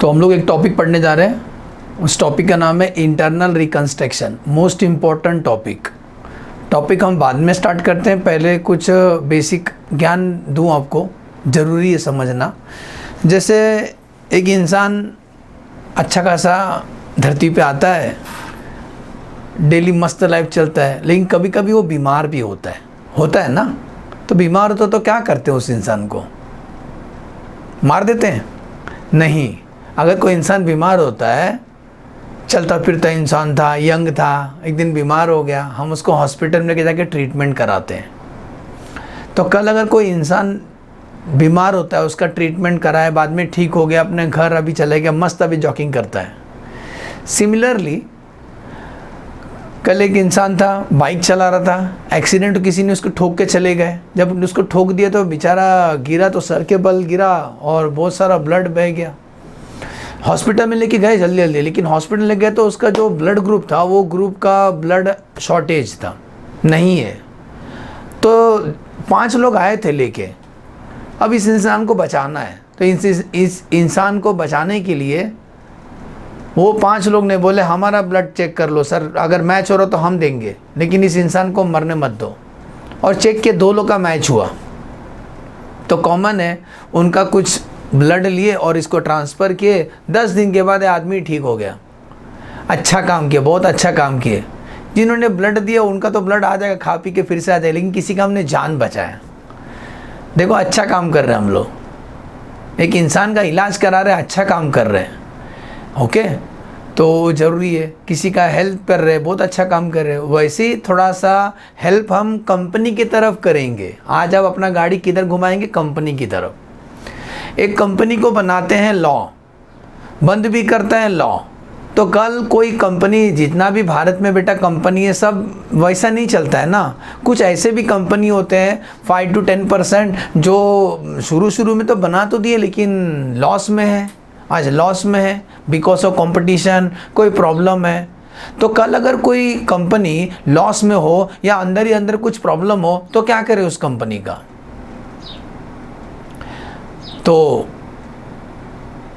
तो हम लोग एक टॉपिक पढ़ने जा रहे हैं, उस टॉपिक का नाम है internal reconstruction. Most important topic हम बाद में स्टार्ट करते हैं, पहले कुछ बेसिक ज्ञान दूं आपको, ज़रूरी है समझना। जैसे एक इंसान अच्छा खासा धरती पे आता है, डेली मस्त लाइफ चलता है, लेकिन कभी कभी वो बीमार भी होता है ना। तो बीमार होता तो क्या करते हैं, उस इंसान को मार देते हैं? नहीं। अगर कोई इंसान बीमार होता है, चलता फिरता इंसान था, यंग था, एक दिन बीमार हो गया, हम उसको हॉस्पिटल में लेके जाके ट्रीटमेंट कराते हैं। तो कल अगर कोई इंसान बीमार होता है, उसका ट्रीटमेंट कराए, बाद में ठीक हो गया, अपने घर अभी चले गया, मस्त अभी जॉगिंग करता है। सिमिलरली कल एक इंसान था, बाइक चला रहा था, एक्सीडेंट किसी ने उसको ठोक के चले गए। जब उसको ठोक दिया तो बेचारा गिरा, तो सर के बल गिरा और बहुत सारा ब्लड बह गया। हॉस्पिटल में लेके गए जल्दी जल्दी, लेकिन हॉस्पिटल ले गए तो उसका जो ब्लड ग्रुप था, वो ग्रुप का ब्लड शॉर्टेज था, नहीं है। तो 5 लोग आए थे लेके, अब इस इंसान को बचाना है। तो इस इंसान को बचाने के लिए वो 5 लोग ने बोले हमारा ब्लड चेक कर लो सर, अगर मैच हो रहा तो हम देंगे, लेकिन इस इंसान को मरने मत दो। और चेक किए, 2 लोग का मैच हुआ। तो कॉमन है, उनका कुछ ब्लड लिए और इसको ट्रांसफ़र किए। 10 दिन के बाद आदमी ठीक हो गया। अच्छा काम किया, बहुत अच्छा काम किए। जिन्होंने ब्लड दिया उनका तो ब्लड आ जाएगा, खा पी के फिर से आ जाएगा, लेकिन किसी का हमने जान बचाया। देखो, अच्छा काम कर रहे हैं हम लोग, एक इंसान का इलाज करा रहे हैं, अच्छा काम कर रहे हैं। ओके, तो ज़रूरी है, किसी का हेल्प कर रहे हैं, बहुत अच्छा काम कर रहे हैं। वैसे ही थोड़ा सा हेल्प हम कंपनी की तरफ करेंगे। आज आप अपना गाड़ी किधर घुमाएंगे? कंपनी की तरफ। एक कंपनी को बनाते हैं लॉ, बंद भी करते हैं लॉ। तो कल कोई कंपनी, जितना भी भारत में बेटा कंपनी है, सब वैसा नहीं चलता है ना। कुछ ऐसे भी कंपनी होते हैं 5 to 10% जो शुरू में तो बना तो दिए, लेकिन लॉस में है, आज लॉस में है, बिकॉज ऑफ कंपटीशन, कोई प्रॉब्लम है। तो कल अगर कोई कंपनी लॉस में हो या अंदर ही अंदर कुछ प्रॉब्लम हो, तो क्या करे उस कंपनी का? तो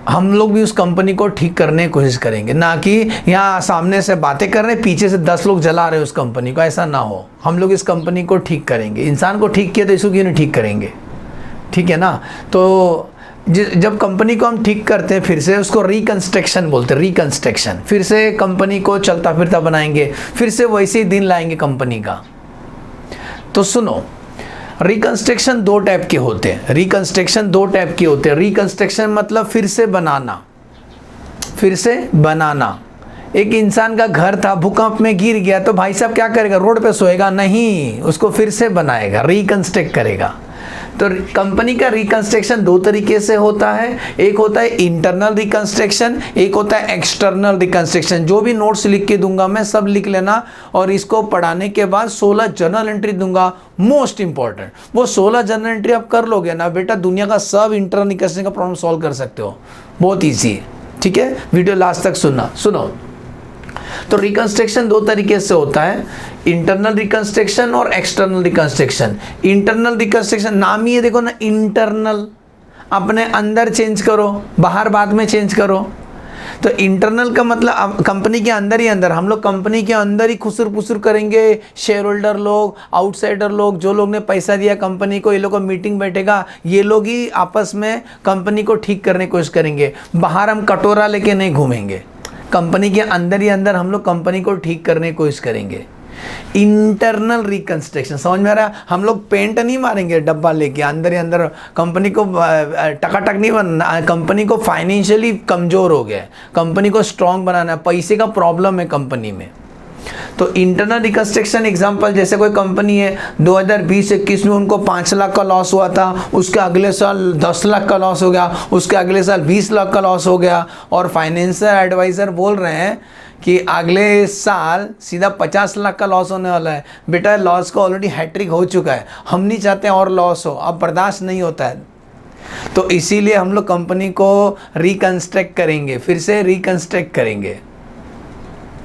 हम लोग भी उस कंपनी को ठीक करने की कोशिश करेंगे, ना कि यहाँ सामने से बातें कर रहे, पीछे से 10 लोग जला रहे उस कंपनी को। ऐसा ना हो, हम लोग इस कंपनी को ठीक करेंगे। इंसान को ठीक किया तो इसको क्यों नहीं ठीक करेंगे? ठीक है ना। तो जब कंपनी को हम ठीक करते हैं, फिर से उसको रिकंस्ट्रक्शन बोलते हैं। रिकंस्ट्रक्शन, फिर से कंपनी को चलता फिरता बनाएंगे, फिर से वैसे ही दिन लाएंगे कंपनी का। तो सुनो, रिकंस्ट्रक्शन 2 टाइप के होते हैं। रिकंस्ट्रक्शन मतलब फिर से बनाना। एक इंसान का घर था, भूकंप में गिर गया, तो भाई साहब क्या करेगा? रोड पे सोएगा? नहीं, उसको फिर से बनाएगा, रिकंस्ट्रक्ट करेगा। तो कंपनी का रिकंस्ट्रक्शन 2 तरीके से होता है। एक होता है इंटरनल रिकंस्ट्रक्शन, एक होता है एक्सटर्नल रिकंस्ट्रक्शन। जो भी नोट्स लिख के दूंगा मैं, सब लिख लेना, और इसको पढ़ाने के बाद 16 जर्नल एंट्री दूंगा, मोस्ट इंपॉर्टेंट। वो 16 जर्नल एंट्री आप कर लोगे ना बेटा, दुनिया का सब इंटरनल रिकंस्ट्रक्शन का प्रॉब्लम सॉल्व कर सकते हो, बहुत ईजी है। ठीक है, वीडियो लास्ट तक सुनो। तो रिकंस्ट्रक्शन 2 तरीके से होता है, इंटरनल रिकंस्ट्रक्शन और एक्सटर्नल रिकंस्ट्रक्शन। इंटरनल रिकंस्ट्रक्शन, नाम ही है देखो ना, इंटरनल, अपने अंदर चेंज करो, बाहर बाद में चेंज करो। तो इंटरनल का मतलब कंपनी के अंदर ही अंदर, हम लोग कंपनी के अंदर ही खुसर पुसर करेंगे। शेयर होल्डर लोग, आउटसाइडर लोग, जो लोग ने पैसा दिया कंपनी को, ये लोग को मीटिंग बैठेगा, ये लोग ही आपस में कंपनी को ठीक करने की कोशिश करेंगे। बाहर हम कटोरा लेके नहीं घूमेंगे, कंपनी के अंदर ही अंदर हम लोग कंपनी को ठीक करने की कोशिश करेंगे। इंटरनल रिकंस्ट्रक्शन समझ में आ रहा है? हम लोग पेंट नहीं मारेंगे डब्बा लेके, अंदर ही अंदर कंपनी को टकाटक नहीं बनना। कंपनी को फाइनेंशियली कमज़ोर हो गया, कंपनी को स्ट्रॉन्ग बनाना है, पैसे का प्रॉब्लम है कंपनी में। तो इंटरनल रिकंस्ट्रक्शन एग्जांपल, जैसे कोई कंपनी है, 2020-21 में उनको 5 लाख का लॉस हुआ था, उसके अगले साल 10 लाख का लॉस हो गया, उसके अगले साल 20 लाख का लॉस हो गया, और फाइनेंशियल एडवाइज़र बोल रहे हैं कि अगले साल सीधा 50 लाख का लॉस होने वाला है। बेटा, लॉस का ऑलरेडी हैट्रिक हो चुका है, हम नहीं चाहते और लॉस हो, अब बर्दाश्त नहीं होता है। तो इसीलिए हम लोग कंपनी को रिकंस्ट्रक्ट करेंगे, फिर से रिकंस्ट्रक्ट करेंगे।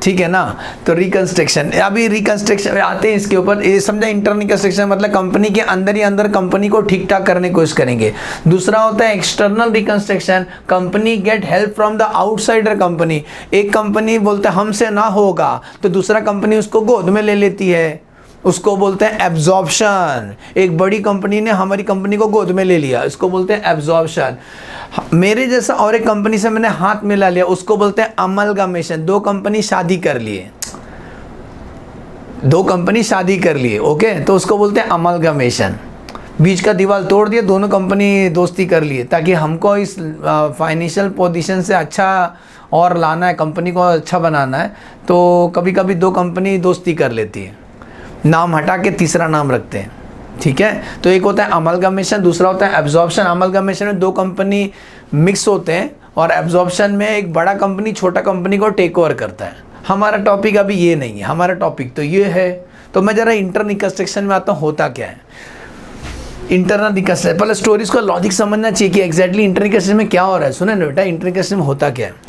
ठीक है ना। तो रिकंस्ट्रक्शन, अभी रिकंस्ट्रक्शन आते हैं इसके ऊपर। ये समझा, इंटरनल रिकंस्ट्रक्शन मतलब कंपनी के अंदर ही अंदर कंपनी को ठीक ठाक करने की कोशिश करेंगे। दूसरा होता है external reconstruction, company get help from the outsider company. एक कंपनी बोलते हैं हमसे ना होगा तो दूसरा कंपनी उसको गोद में ले लेती है, उसको बोलते हैं एब्जॉर्प्शन। एक बड़ी कंपनी ने हमारी कंपनी को गोद में ले लिया, इसको बोलते हैं एब्जॉर्प्शन। मेरे जैसा और एक कंपनी से मैंने हाथ मिला लिया, उसको बोलते हैं अमलगमेशन। दो कंपनी शादी कर लिए, दो कंपनी शादी कर लिए, ओके, तो उसको बोलते हैं अमलगमेशन। बीच का दीवार तोड़ दिया, दोनों कंपनी दोस्ती कर लिए, ताकि हमको इस फाइनेंशियल पोजीशन से अच्छा और लाना है, कंपनी को अच्छा बनाना है, तो कभी कभी दो कंपनी दोस्ती कर लेती है, नाम हटा के तीसरा नाम रखते हैं, ठीक है। तो एक होता है अमलगमेशन, दूसरा होता है एब्जॉर्प्शन। अमलगमेशन में दो कंपनी मिक्स होते हैं और एब्जॉर्प्शन में एक बड़ा कंपनी छोटा कंपनी को टेक ओवर करता है। हमारा टॉपिक अभी ये नहीं है, हमारा टॉपिक तो ये है। तो मैं ज़रा इंटरनल रिकंस्ट्रक्शन में आता हूँ, होता क्या है इंटरनल रिकंस्ट्रक्शन। पहले स्टोरीज का लॉजिक समझना चाहिए कि एग्जैक्टली इंटरनल रिकंस्ट्रक्शन में क्या हो रहा है। सुने ना बेटा, इंटरनल रिकंस्ट्रक्शन में होता क्या है।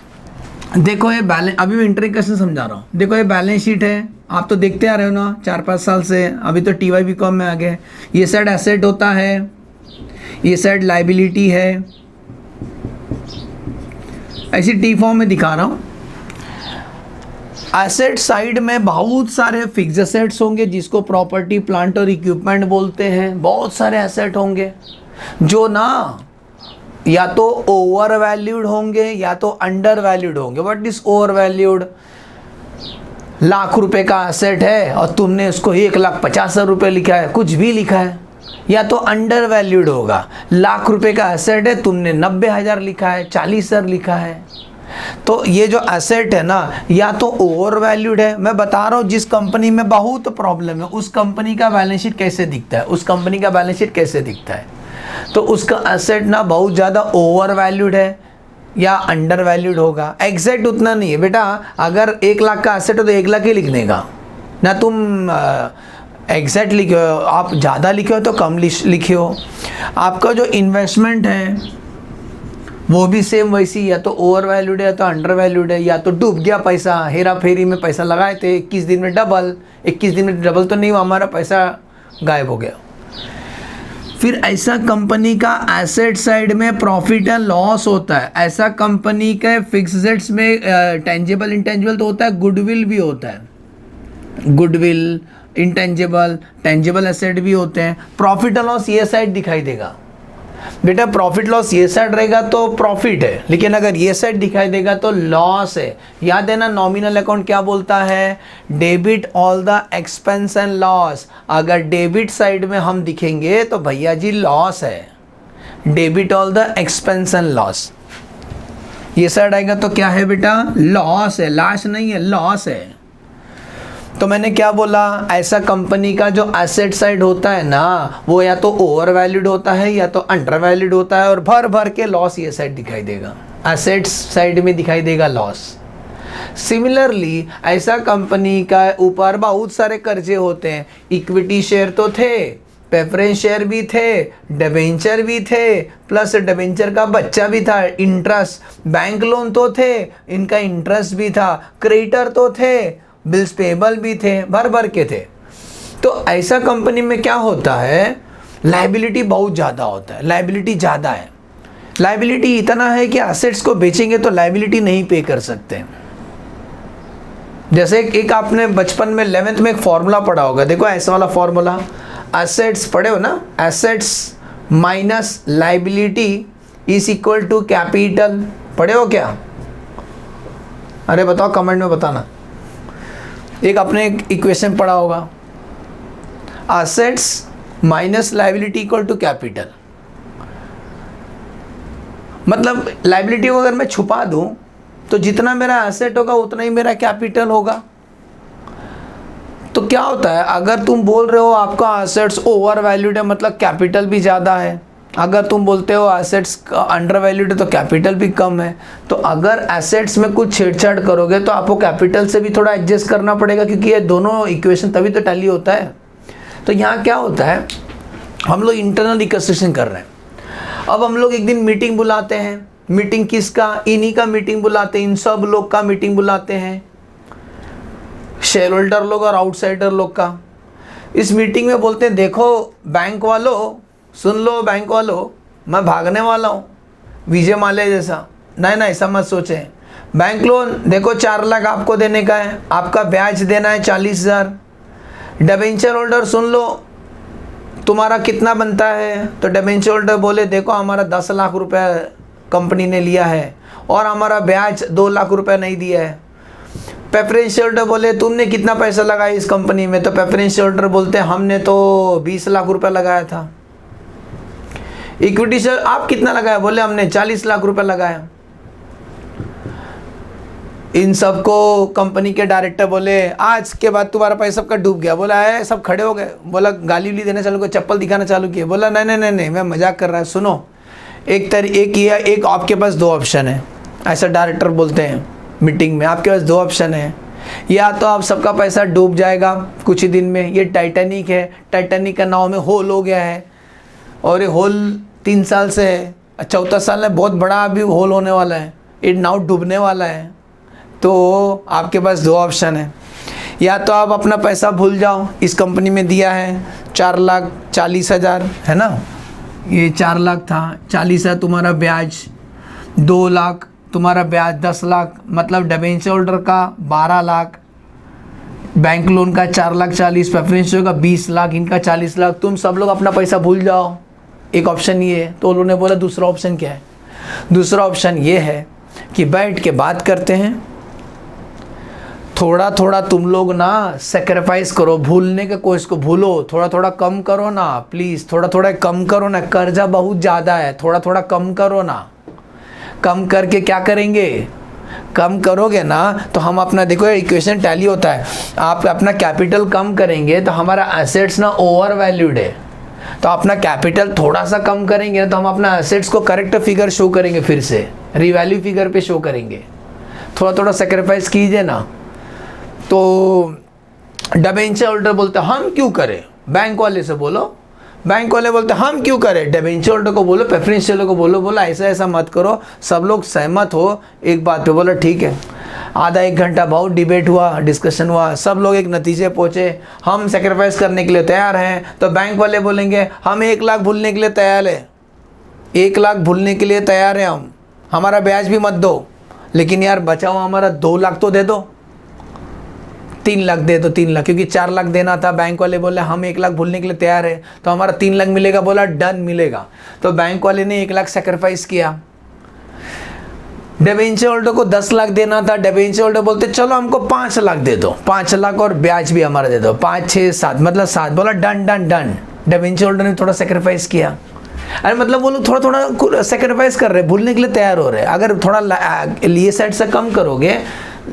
देखो ये बैलेंस, अभी मैं इंटरनल रिकंस्ट्रक्शन समझा रहा हूँ। देखो ये बैलेंस शीट है, आप तो देखते आ रहे हो ना 4-5 साल से, अभी तो TY BCom में आ गए। ये साइड एसेट होता है, ये साइड लाइबिलिटी है, ऐसी T फॉर्म में दिखा रहा हूँ। एसेट साइड में बहुत सारे फिक्स एसेट्स होंगे जिसको प्रॉपर्टी प्लांट और इक्विपमेंट बोलते हैं। बहुत सारे एसेट होंगे जो ना या तो ओवर वैल्यूड होंगे या तो अंडर वैल्यूड होंगे। What is over valued? Lakh रुपए का एसेट है और तुमने उसको 1,50,000 रुपये लिखा है, कुछ भी लिखा है, या तो अंडर वैल्यूड होगा। लाख रुपए का एसेट है, तुमने 90,000 लिखा है, 40,000 लिखा है। तो ये जो एसेट है ना, या तो ओवर वैल्यूड है। मैं बता रहा हूँ जिस कंपनी में बहुत प्रॉब्लम है उस कंपनी का बैलेंस शीट कैसे दिखता है, उस कंपनी का बैलेंस शीट कैसे दिखता है। तो उसका एसेट ना बहुत ज़्यादा ओवर वैल्यूड है या अंडर वैल्यूड होगा। एग्जैक्ट उतना नहीं है बेटा, अगर 1 लाख का एसेट हो तो 1 लाख ही लिखने का ना, तुम एग्जैक्ट लिखे हो, आप ज़्यादा लिखे हो तो कम लिखे हो। आपका जो इन्वेस्टमेंट है वो भी सेम वैसी, या तो ओवर वैल्यूड है या तो अंडर वैल्यूड है, या तो डूब गया पैसा, हेरा फेरी में पैसा लगाए थे 21 दिन में डबल, 21 दिन में डबल तो नहीं हुआ, हमारा पैसा गायब हो गया। फिर ऐसा कंपनी का एसेट साइड में प्रॉफिट एंड लॉस होता है। ऐसा कंपनी के फिक्स एसेट्स में टेंजिबल इंटेंजिबल तो होता है, गुडविल भी होता है, गुडविल इंटेंजिबल टेंजिबल एसेट भी होते हैं। प्रॉफिट एंड लॉस ये साइड दिखाई देगा बेटा, प्रॉफिट लॉस ये साइड रहेगा तो प्रॉफिट है, लेकिन अगर ये साइड दिखाई देगा तो लॉस है। याद है ना, नॉमिनल अकाउंट क्या बोलता है? Debit all the expense and loss. अगर डेबिट साइड में हम दिखेंगे तो भैया जी लॉस है, debit all the expense and loss. ये साइड आएगा तो क्या है बेटा? लॉस है, लॉस नहीं है, लॉस है। तो मैंने क्या बोला, ऐसा कंपनी का जो एसेट साइड होता है ना, वो या तो ओवर वैल्यूड होता है या तो अंडर वैल्यूड होता है, और भर भर के लॉस ये साइड दिखाई देगा, एसेट्स साइड में दिखाई देगा लॉस। सिमिलरली ऐसा कंपनी का ऊपर बहुत सारे कर्जे होते हैं, इक्विटी शेयर तो थे, प्रेफरेंस शेयर भी थे, डिबेंचर भी थे, प्लस डिबेंचर का बच्चा भी था, इंटरेस्ट, बैंक लोन तो थे, इनका इंटरेस्ट भी था, क्रेडिटर तो थे, बिल्स पेबल भी थे, भर भर के थे। तो ऐसा कंपनी में क्या होता है, लायबिलिटी बहुत ज़्यादा होता है, लायबिलिटी ज़्यादा है। लायबिलिटी इतना है कि एसेट्स को बेचेंगे तो लायबिलिटी नहीं पे कर सकते। जैसे एक आपने बचपन में 11th में एक फॉर्मूला पढ़ा होगा, देखो ऐसा वाला फॉर्मूला, एसेट्स पढ़े हो ना, assets minus liability is equal to capital, पढ़े हो क्या? अरे बताओ, कमेंट में बताना। एक आपने इक्वेशन पढ़ा होगा, assets minus liability equal to capital. मतलब लायबिलिटी को अगर मैं छुपा दूं तो जितना मेरा एसेट होगा उतना ही मेरा कैपिटल होगा। तो क्या होता है, अगर तुम बोल रहे हो आपका एसेट्स ओवर वैल्यूड है मतलब कैपिटल भी ज़्यादा है, अगर तुम बोलते हो एसेट्स अंडर वैल्यूड है तो कैपिटल भी कम है। तो अगर एसेट्स में कुछ छेड़छाड़ करोगे तो आपको कैपिटल से भी थोड़ा एडजस्ट करना पड़ेगा, क्योंकि ये दोनों इक्वेशन तभी तो टैली होता है। तो यहाँ क्या होता है, हम लोग इंटरनल रिकंस्ट्रक्शन कर रहे हैं। अब हम लोग एक दिन मीटिंग बुलाते हैं, मीटिंग किसका? इन्हीं का मीटिंग बुलाते हैं, इन सब लोग का मीटिंग बुलाते हैं। शेयर होल्डर लोग और आउटसाइडर लोग का। इस मीटिंग में बोलते हैं देखो बैंक वालों, सुन लो बैंक वालों, मैं भागने वाला हूँ विजय माल्या जैसा। नहीं नहीं, ऐसा मत सोचें। बैंक लोन देखो 4 लाख आपको देने का है, आपका ब्याज देना है 40,000। डिबेंचर होल्डर सुन लो तुम्हारा कितना बनता है। तो डिबेंचर होल्डर बोले देखो हमारा 10 लाख रुपए कंपनी ने लिया है और हमारा ब्याज 2 लाख रुपए नहीं दिया है। प्रेफरेंस होल्डर बोले तुमने कितना पैसा लगाया इस कंपनी में। तो प्रेफरेंस होल्डर बोलते हमने तो 20 लाख रुपए लगाया था। इक्विटी शेयर आप कितना लगाया, बोले हमने 40 लाख रुपए लगाया। इन सबको कंपनी के डायरेक्टर बोले आज के बाद तुम्हारा पैसा सबका डूब गया। बोला है, सब खड़े हो गए। बोला गाली उली देना चालू किया, चप्पल दिखाना चालू किया। बोला नहीं नहीं नहीं नहीं, मैं मजाक कर रहा है। सुनो, एक आपके पास 2 ऑप्शन है, ऐसा डायरेक्टर बोलते हैं मीटिंग में। आपके पास 2 ऑप्शन है, या तो आप सबका पैसा डूब जाएगा कुछ ही दिन में। ये टाइटैनिक है, टाइटैनिक का नाव में होल हो गया है और ये होल 3 साल से है, 4था साल में बहुत बड़ा अभी होल होने वाला है, ये नाव डूबने वाला है। तो आपके पास 2 ऑप्शन है, या तो आप अपना पैसा भूल जाओ, इस कंपनी में दिया है 4,40,000 है ना, ये 4 लाख था, 40 है तुम्हारा ब्याज, 2 लाख तुम्हारा ब्याज, 10 लाख मतलब डिबेंचर होल्डर का 12 लाख, बैंक लोन का 4,40,000, प्रेफरेंस का 20 लाख, इनका 40 लाख। तुम सब लोग अपना पैसा भूल जाओ, एक ऑप्शन ये है। तो उन्होंने बोला दूसरा ऑप्शन क्या है। दूसरा ऑप्शन ये है कि बैठ के बात करते हैं, थोड़ा थोड़ा तुम लोग ना सेक्रीफाइस करो, भूलने के कोशिश को भूलो, थोड़ा थोड़ा कम करो ना प्लीज़, थोड़ा थोड़ा कम करो ना, कर्जा बहुत ज़्यादा है, थोड़ा थोड़ा कम करो ना। कम करके क्या करेंगे, कम करोगे ना तो हम अपना, देखो इक्वेशन टैली होता है, आप अपना कैपिटल कम करेंगे तो हमारा एसेट्स ना ओवर वैल्यूड है, तो अपना कैपिटल थोड़ा सा कम करेंगे तो हम अपना एसेट्स को करेक्ट फिगर शो करेंगे, फिर से रिवैल्यू फिगर पे शो करेंगे। थोड़ा थोड़ा सेक्रीफाइस कीजिए ना। तो डिबेंचर होल्डर बोलते हम क्यों करें, बैंक वाले से बोलो, बैंक वाले बोलते हम क्यों करें, डिबेंचर होल्डर को बोलो, प्रेफरेंस होल्डर को बोलो, बोला ऐसा ऐसा मत करो, सब लोग सहमत हो एक बात पे। बोला ठीक है। आधा 1 घंटा बहुत डिबेट हुआ, डिस्कशन हुआ, सब लोग एक नतीजे पहुँचे, हम सेक्रीफाइस करने के लिए तैयार हैं। तो बैंक वाले बोलेंगे हम 1 लाख भूलने के लिए तैयार है, 1 लाख भूलने के लिए तैयार है हम, हमारा ब्याज भी मत दो, लेकिन यार बचाओ हमारा 2 लाख तो दे दो, 3 लाख दे दो, 3 लाख, क्योंकि 4 लाख देना था। बैंक वाले बोले हम 1 लाख भूलने के लिए तैयार है, तो हमारा 3 लाख मिलेगा। बोला डन मिलेगा। तो बैंक वाले ने 1 लाख सेक्रीफाइस किया। डिबेंचर होल्डर को 10 लाख देना था, डिबेंचर होल्डर बोलते चलो हमको 5 लाख दे दो, 5 लाख और ब्याज भी हमारा दे दो, 5, 6, 7 मतलब 7। बोला done done done. Debenture holder ने थोड़ा सेक्रीफाइस किया। अरे मतलब वो लोग थोड़ा थोड़ा सेक्रीफाइस कर रहे, भूलने के लिए तैयार हो रहे। अगर थोड़ा ये साइड से कम करोगे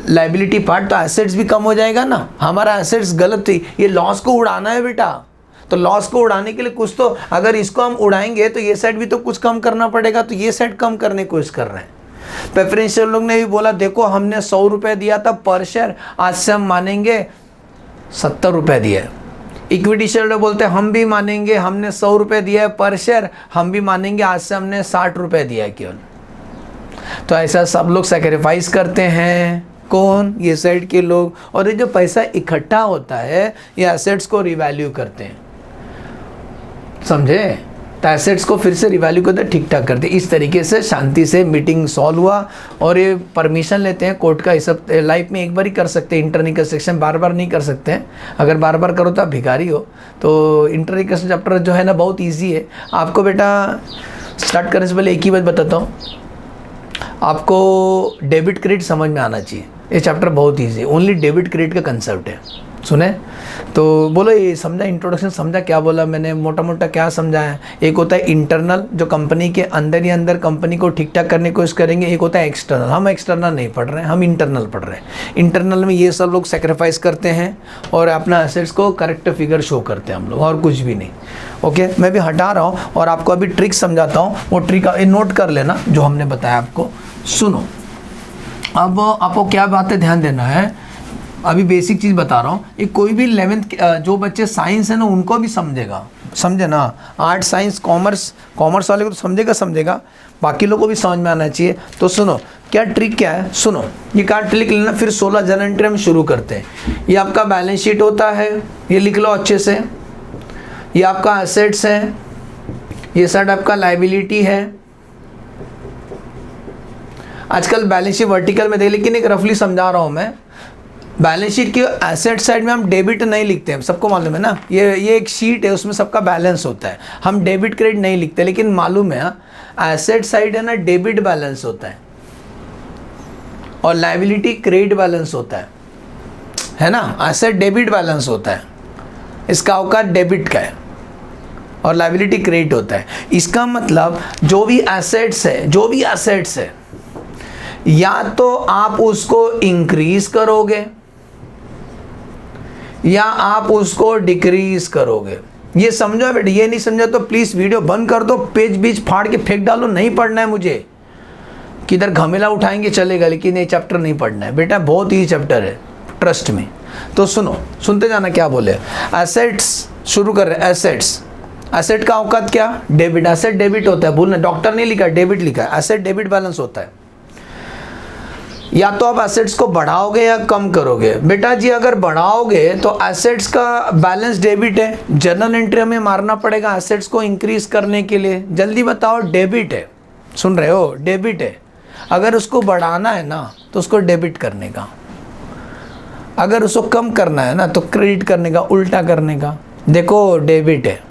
लाइबिलिटी पार्ट, तो एसेट्स भी कम हो जाएगा ना। हमारा एसेट्स गलत थी, ये लॉस को उड़ाना है बेटा, तो लॉस को उड़ाने के लिए कुछ तो, अगर इसको हम उड़ाएंगे तो ये साइड भी तो कुछ कम करना पड़ेगा, तो ये साइड कम करने की कोशिश कर रहे हैं। प्रेफरेंशियल लोग ने भी बोला देखो हमने 100 रुपये दिया था पर शेयर, आज से हम मानेंगे 70 रुपये दिया है। इक्विटी शेयर बोलते हैं हम भी मानेंगे, हमने 100 रुपये दिया है पर शेयर, हम भी मानेंगे आज से हमने 60 रुपये दिया है केवल। तो ऐसा सब लोग सेक्रीफाइस करते हैं। कौन, ये साइड के लोग। और ये जो पैसा इकट्ठा होता है ये एसेट्स को रिवैल्यू करते हैं, समझे, तो एसेट्स को फिर से रिवैल्यू करते ठीक ठाक करते हैं। इस तरीके से शांति से मीटिंग सॉल्व हुआ। और ये परमिशन लेते हैं कोर्ट का, ये सब लाइफ में एक बार ही कर सकते हैं, इंटरनिकल बार बार नहीं कर सकते हैं। अगर बार बार करो तो आप भिखारी हो। तो इंटरनिकल चैप्टर जो है ना बहुत ईजी है। आपको बेटा स्टार्ट करने से पहले एक ही बात बताता हूँ, आपको डेबिट क्रेडिट समझ में आना चाहिए। ये चैप्टर बहुत ईजी है, ओनली डेबिट क्रेडिट का कंसेप्ट है। सुने तो बोलो ये समझा, इंट्रोडक्शन समझा, क्या बोला मैंने, मोटा मोटा क्या समझाया। एक होता है इंटरनल, जो कंपनी के अंदर ही अंदर कंपनी को ठीक ठाक करने की कोशिश करेंगे। एक होता है एक्सटर्नल, हम एक्सटर्नल नहीं पढ़ रहे हैं, हम इंटरनल पढ़ रहे हैं। इंटरनल में ये सब लोग सेक्रीफाइस करते हैं और अपना एसेट्स को करेक्ट फिगर शो करते हैं हम लोग, और कुछ भी नहीं। ओके, मैं भी हटा रहा हूँ और आपको अभी ट्रिक समझाता हूँ। वो ट्रिक नोट कर लेना जो हमने बताया आपको। सुनो, अब आपको क्या बातें ध्यान देना है, अभी बेसिक चीज़ बता रहा हूँ। ये कोई भी 11th जो बच्चे साइंस है ना उनको भी समझेगा, समझे ना। आर्ट साइंस कॉमर्स वाले को तो समझेगा, बाकी लोगों को भी समझ में आना चाहिए। तो सुनो, क्या ट्रिक क्या है, सुनो। ये कार्ड लिख लेना, फिर 16 जर्नल एंट्री हम शुरू करते हैं। ये आपका बैलेंस शीट होता है, ये लिख लो अच्छे से। ये आपका एसेट्स है, ये साइड आपका लाइबिलिटी है। आजकल बैलेंस शीट वर्टिकल में दे, लेकिन एक रफली समझा रहा हूँ मैं। बैलेंस शीट की एसेट साइड में हम डेबिट नहीं लिखते हैं, सबको मालूम है ना। ये एक शीट है, उसमें सबका बैलेंस होता है, हम डेबिट क्रेडिट नहीं लिखते। लेकिन मालूम है एसेट साइड है ना, डेबिट बैलेंस होता है और लायबिलिटी क्रेडिट बैलेंस होता है ना। एसेट डेबिट बैलेंस होता है, इसका औकात डेबिट का है, और लायबिलिटी क्रेडिट होता है। इसका मतलब जो भी एसेट्स है, या तो आप उसको इंक्रीज करोगे या आप उसको डिक्रीज करोगे। ये समझो बेटा, ये नहीं समझा तो प्लीज वीडियो बंद कर दो, पेज बीच फाड़ के फेंक डालो। नहीं पढ़ना है मुझे, किधर घमेला उठाएंगे चलेगा, लेकिन ये चैप्टर नहीं पढ़ना है बेटा, बहुत ही चैप्टर है, ट्रस्ट में। तो सुनो, सुनते जाना क्या बोले। एसेट्स शुरू कर रहे हैं। एसेट का औकात क्या, डेबिट। एसेट डेबिट होता है, भूलना, डॉक्टर नहीं लिखा, डेबिट लिखा है। एसेट डेबिट बैलेंस होता है। या तो आप एसेट्स को बढ़ाओगे या कम करोगे। बेटा जी अगर बढ़ाओगे तो एसेट्स का बैलेंस डेबिट है, जर्नल एंट्री हमें मारना पड़ेगा एसेट्स को इंक्रीज करने के लिए। जल्दी बताओ, डेबिट है, सुन रहे हो, डेबिट है। अगर उसको बढ़ाना है ना तो उसको डेबिट करने का, अगर उसको कम करना है ना तो क्रेडिट करने का, उल्टा करने का। देखो डेबिट है,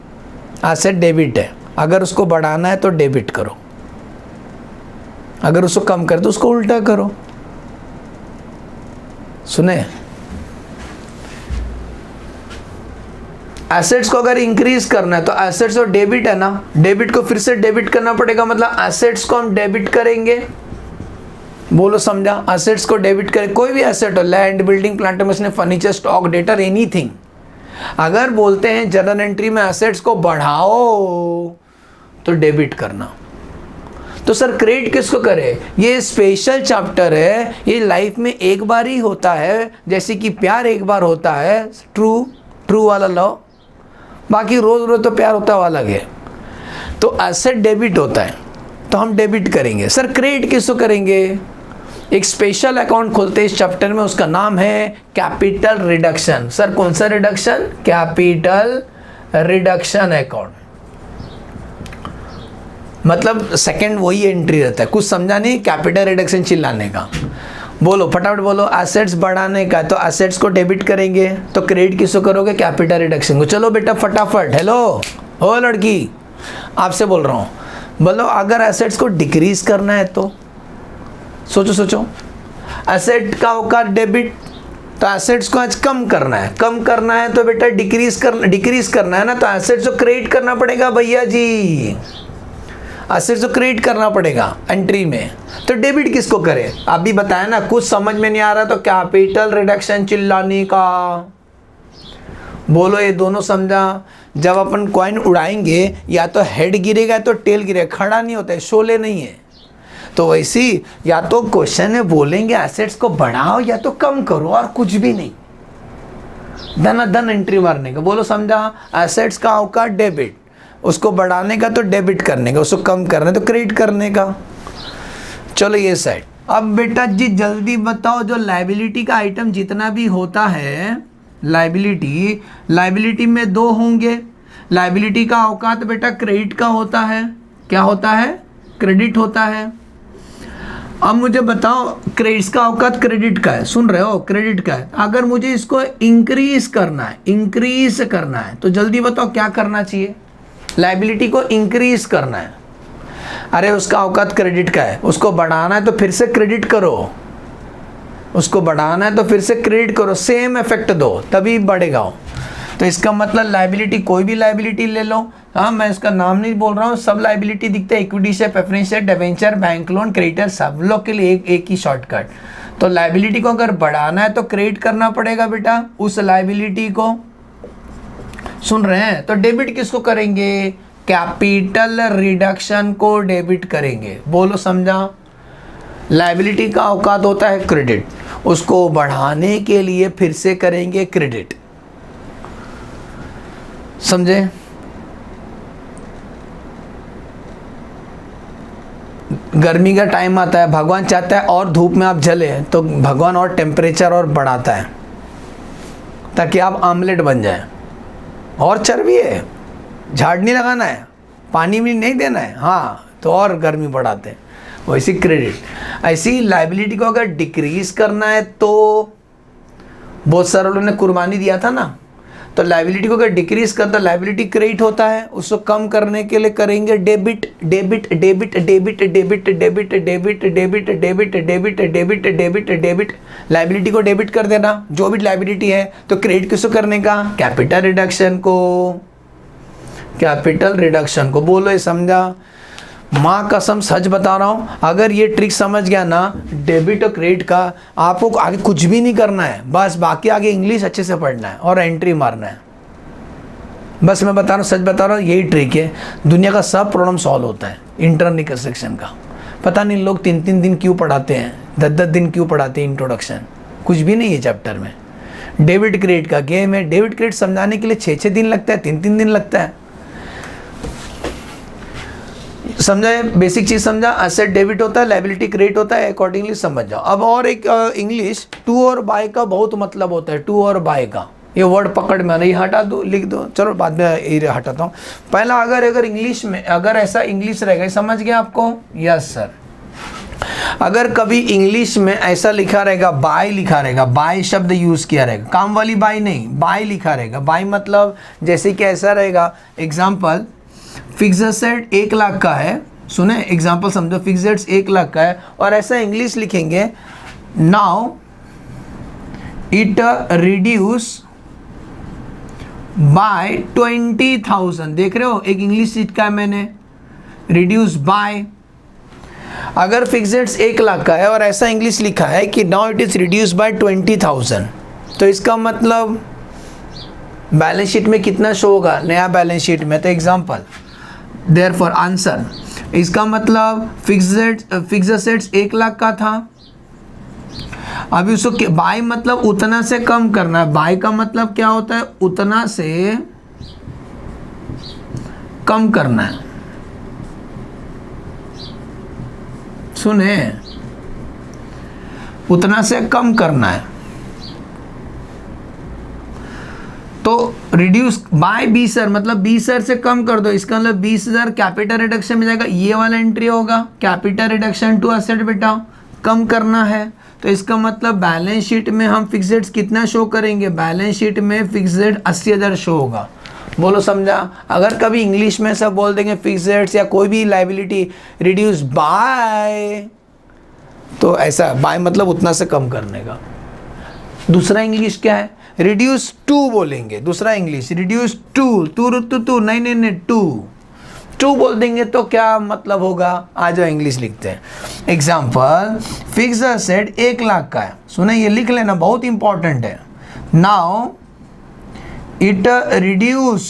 एसेट डेबिट है, अगर उसको बढ़ाना है तो डेबिट करो, अगर उसको कम कर तो उसको उल्टा करो। सुने, एसेट्स को अगर इंक्रीज करना है तो एसेट्स और डेबिट है ना, डेबिट को फिर से डेबिट करना पड़ेगा, मतलब एसेट्स को हम डेबिट करेंगे। बोलो समझा, एसेट्स को डेबिट करें। कोई भी एसेट हो, land, building, plant, machinery, furniture, stock, debtor, anything. अगर बोलते हैं जर्नल एंट्री में एसेट्स को बढ़ाओ तो डेबिट करना। तो सर क्रेडिट किसको करे, ये स्पेशल चैप्टर है, ये लाइफ में एक बार ही होता है, जैसे कि प्यार एक बार होता है, ट्रू वाला लव, बाकी रोज रोज तो प्यार होता है, अलग है। तो एसेट डेबिट होता है तो हम डेबिट करेंगे। सर क्रेडिट किसको करेंगे, एक स्पेशल अकाउंट खोलते हैं इस चैप्टर में, उसका नाम है कैपिटल रिडक्शन। सर कौन सा रिडक्शन, कैपिटल रिडक्शन अकाउंट। मतलब सेकंड वही एंट्री रहता है, कुछ समझा नहीं, कैपिटल रिडक्शन चिल्लाने का। बोलो फटाफट बोलो, एसेट्स बढ़ाने का, तो एसेट्स को डेबिट करेंगे, तो क्रेडिट किसको करोगे, कैपिटल रिडक्शन को। चलो बेटा फटाफट, हेलो हो लड़की, आपसे बोल रहा हूँ, बोलो अगर एसेट्स को डिक्रीज करना है तो सोचो, एसेट का औकात डेबिट, तो एसेट्स को आज कम करना है तो बेटा डिक्रीज करना है ना, तो एसेट्स को क्रेडिट करना पड़ेगा भैया जी, एसेट्स को क्रेडिट करना पड़ेगा एंट्री में। तो डेबिट किसको करे, आप भी बताया ना, कुछ समझ में नहीं आ रहा तो कैपिटल रिडक्शन चिल्लाने का। बोलो ये दोनों समझा। जब अपन कॉइन उड़ाएंगे या तो हेड गिरेगा तो टेल गिरेगा, खड़ा नहीं होता है, शोले नहीं है। तो वैसी या तो क्वेश्चन में बोलेंगे एसेट्स को बढ़ाओ या तो कम करो, और कुछ भी नहीं, धन एंट्री मारने का। बोलो समझा, एसेट्स का औकात डेबिट, उसको बढ़ाने का तो डेबिट करने का, उसको कम करने तो क्रेडिट करने का। चलो ये साइड। अब बेटा जी जल्दी बताओ, जो लायबिलिटी का आइटम जितना भी होता है, लायबिलिटी में दो होंगे। लायबिलिटी का औकात बेटा क्रेडिट का होता है, क्या होता है, क्रेडिट होता है। अब मुझे बताओ क्रेडिट का औकात क्रेडिट का है, सुन रहे हो, क्रेडिट का है। अगर मुझे इसको इंक्रीज करना है तो जल्दी बताओ क्या करना चाहिए, लायबिलिटी को इंक्रीज करना है। अरे उसका औकात क्रेडिट का है, उसको बढ़ाना है तो फिर से क्रेडिट करो, सेम इफेक्ट दो तभी बढ़ेगा वो। तो इसका मतलब लायबिलिटी, कोई भी लायबिलिटी ले लो, हाँ मैं इसका नाम नहीं बोल रहा हूँ, सब लायबिलिटी दिखते हैं, equity share, preference share, debenture, bank loan, creditor, सब लोग के लिए एक ही शॉर्टकट। तो लायबिलिटी को अगर बढ़ाना है तो क्रेडिट करना पड़ेगा बेटा उस लायबिलिटी को, सुन रहे हैं। तो डेबिट किसको करेंगे, कैपिटल रिडक्शन को डेबिट करेंगे। बोलो समझा, लायबिलिटी का औकात होता है क्रेडिट, उसको बढ़ाने के लिए फिर से करेंगे क्रेडिट, समझे। गर्मी का टाइम आता है, भगवान चाहता है और धूप में आप जले तो भगवान और टेम्परेचर और बढ़ाता है ताकि आप आमलेट बन जाए। और चर्बी है, झाड़ नहीं लगाना है, पानी भी नहीं देना है, हाँ तो और गर्मी बढ़ाते हैं। वैसे क्रेडिट, ऐसी लाइबिलिटी को अगर डिक्रीज करना है तो बहुत सारे लोगों ने कुर्बानी दिया था ना, तो लाइबिलिटी को अगर डिक्रीज करता, लाइबिलिटी क्रेडिट होता है, उसको कम करने के लिए करेंगे debit debit debit debit debit debit debit debit debit debit debit debit debit. Liability को डेबिट कर देना, जो भी लाइबिलिटी है, तो क्रेडिट किसको करने का? कैपिटल रिडक्शन को, कैपिटल रिडक्शन को। बोलो ये समझा? माँ कसम सच बता रहा हूँ, अगर ये ट्रिक समझ गया ना डेबिट और क्रेडिट का, आपको आगे कुछ भी नहीं करना है, बस बाकी आगे इंग्लिश अच्छे से पढ़ना है और एंट्री मारना है। बस मैं बता रहा हूँ, सच बता रहा हूँ, यही ट्रिक है, दुनिया का सब प्रॉब्लम सॉल्व होता है इंटरनल रिकंस्ट्रक्शन का। पता नहीं लोग 3-3 दिन क्यों पढ़ाते हैं, 10-10 दिन क्यों पढ़ाते हैं इंट्रोडक्शन, कुछ भी नहीं है चैप्टर में। डेबिट क्रेडिट का गेम है, डेबिट क्रेडिट समझाने के लिए 6-6 दिन लगता है, 3-3 दिन लगता है। समझा? बेसिक चीज समझा? एसेट डेबिट होता है, लायबिलिटी क्रेडिट होता है, अकॉर्डिंगली समझ जाओ। अब और एक इंग्लिश, टू और बाय का बहुत मतलब होता है, टू और बाय का। ये वर्ड पकड़ में नहीं, हटा दो, लिख दो, चलो बाद में ये हटाता हूँ। पहला अगर इंग्लिश में अगर ऐसा इंग्लिश रहेगा, समझ गया आपको? Yes sir. अगर कभी इंग्लिश में ऐसा लिखा रहेगा, बाय लिखा रहेगा, बाय शब्द यूज किया रहेगा, काम वाली बाय नहीं, बाय लिखा रहेगा। बाय मतलब जैसे कि ऐसा रहेगा, एग्जाम्पल फिक्स्ड एसेट 1 लाख का है, सुने एग्जाम्पल समझो, फिक्स्ड एसेट्स 1 लाख का है और ऐसा इंग्लिश लिखेंगे, नाउ इट रिड्यूस बाय 20,000। देख रहे हो, एक इंग्लिश लिखा है मैंने, रिड्यूस बाय। अगर फिक्स्ड एसेट्स 1 लाख का है और ऐसा इंग्लिश लिखा है कि now it is reduce by 20,000, तो इसका मतलब बैलेंस शीट में कितना शो होगा? नया बैलेंस शीट में। तो एग्जाम्पल, देयरफॉर आंसर, इसका मतलब फिक्स्ड एसेट्स 1 लाख का था, अभी उसको बाय मतलब उतना से कम करना है। बाय का मतलब क्या होता है? उतना से कम करना है। सुने, उतना से कम करना है। तो रिड्यूस बाय 20,000 मतलब 20,000 से कम कर दो, इसका मतलब 20,000 कैपिटल रिडक्शन में जाएगा। ये वाला एंट्री होगा कैपिटल रिडक्शन टू एसेट, बेटा कम करना है। तो इसका मतलब बैलेंस शीट में हम फिक्स्ड कितना शो करेंगे? बैलेंस शीट में फिक्स्ड 80,000 शो होगा। बोलो समझा? अगर कभी इंग्लिश में सब बोल देंगे फिक्स्ड या कोई भी लायबिलिटी रिड्यूस बाय, तो ऐसा बाय मतलब उतना से कम करने का। दूसरा इंग्लिश क्या है? रिड्यूस टू बोलेंगे। दूसरा इंग्लिश रिड्यूस टू, टू नहीं टू बोल देंगे तो क्या मतलब होगा? आ जाओ इंग्लिश लिखते हैं। एग्जाम्पल, फिक्स्ड एसेट 1 लाख का है, सुने ये लिख लेना, बहुत इंपॉर्टेंट है। Now it reduce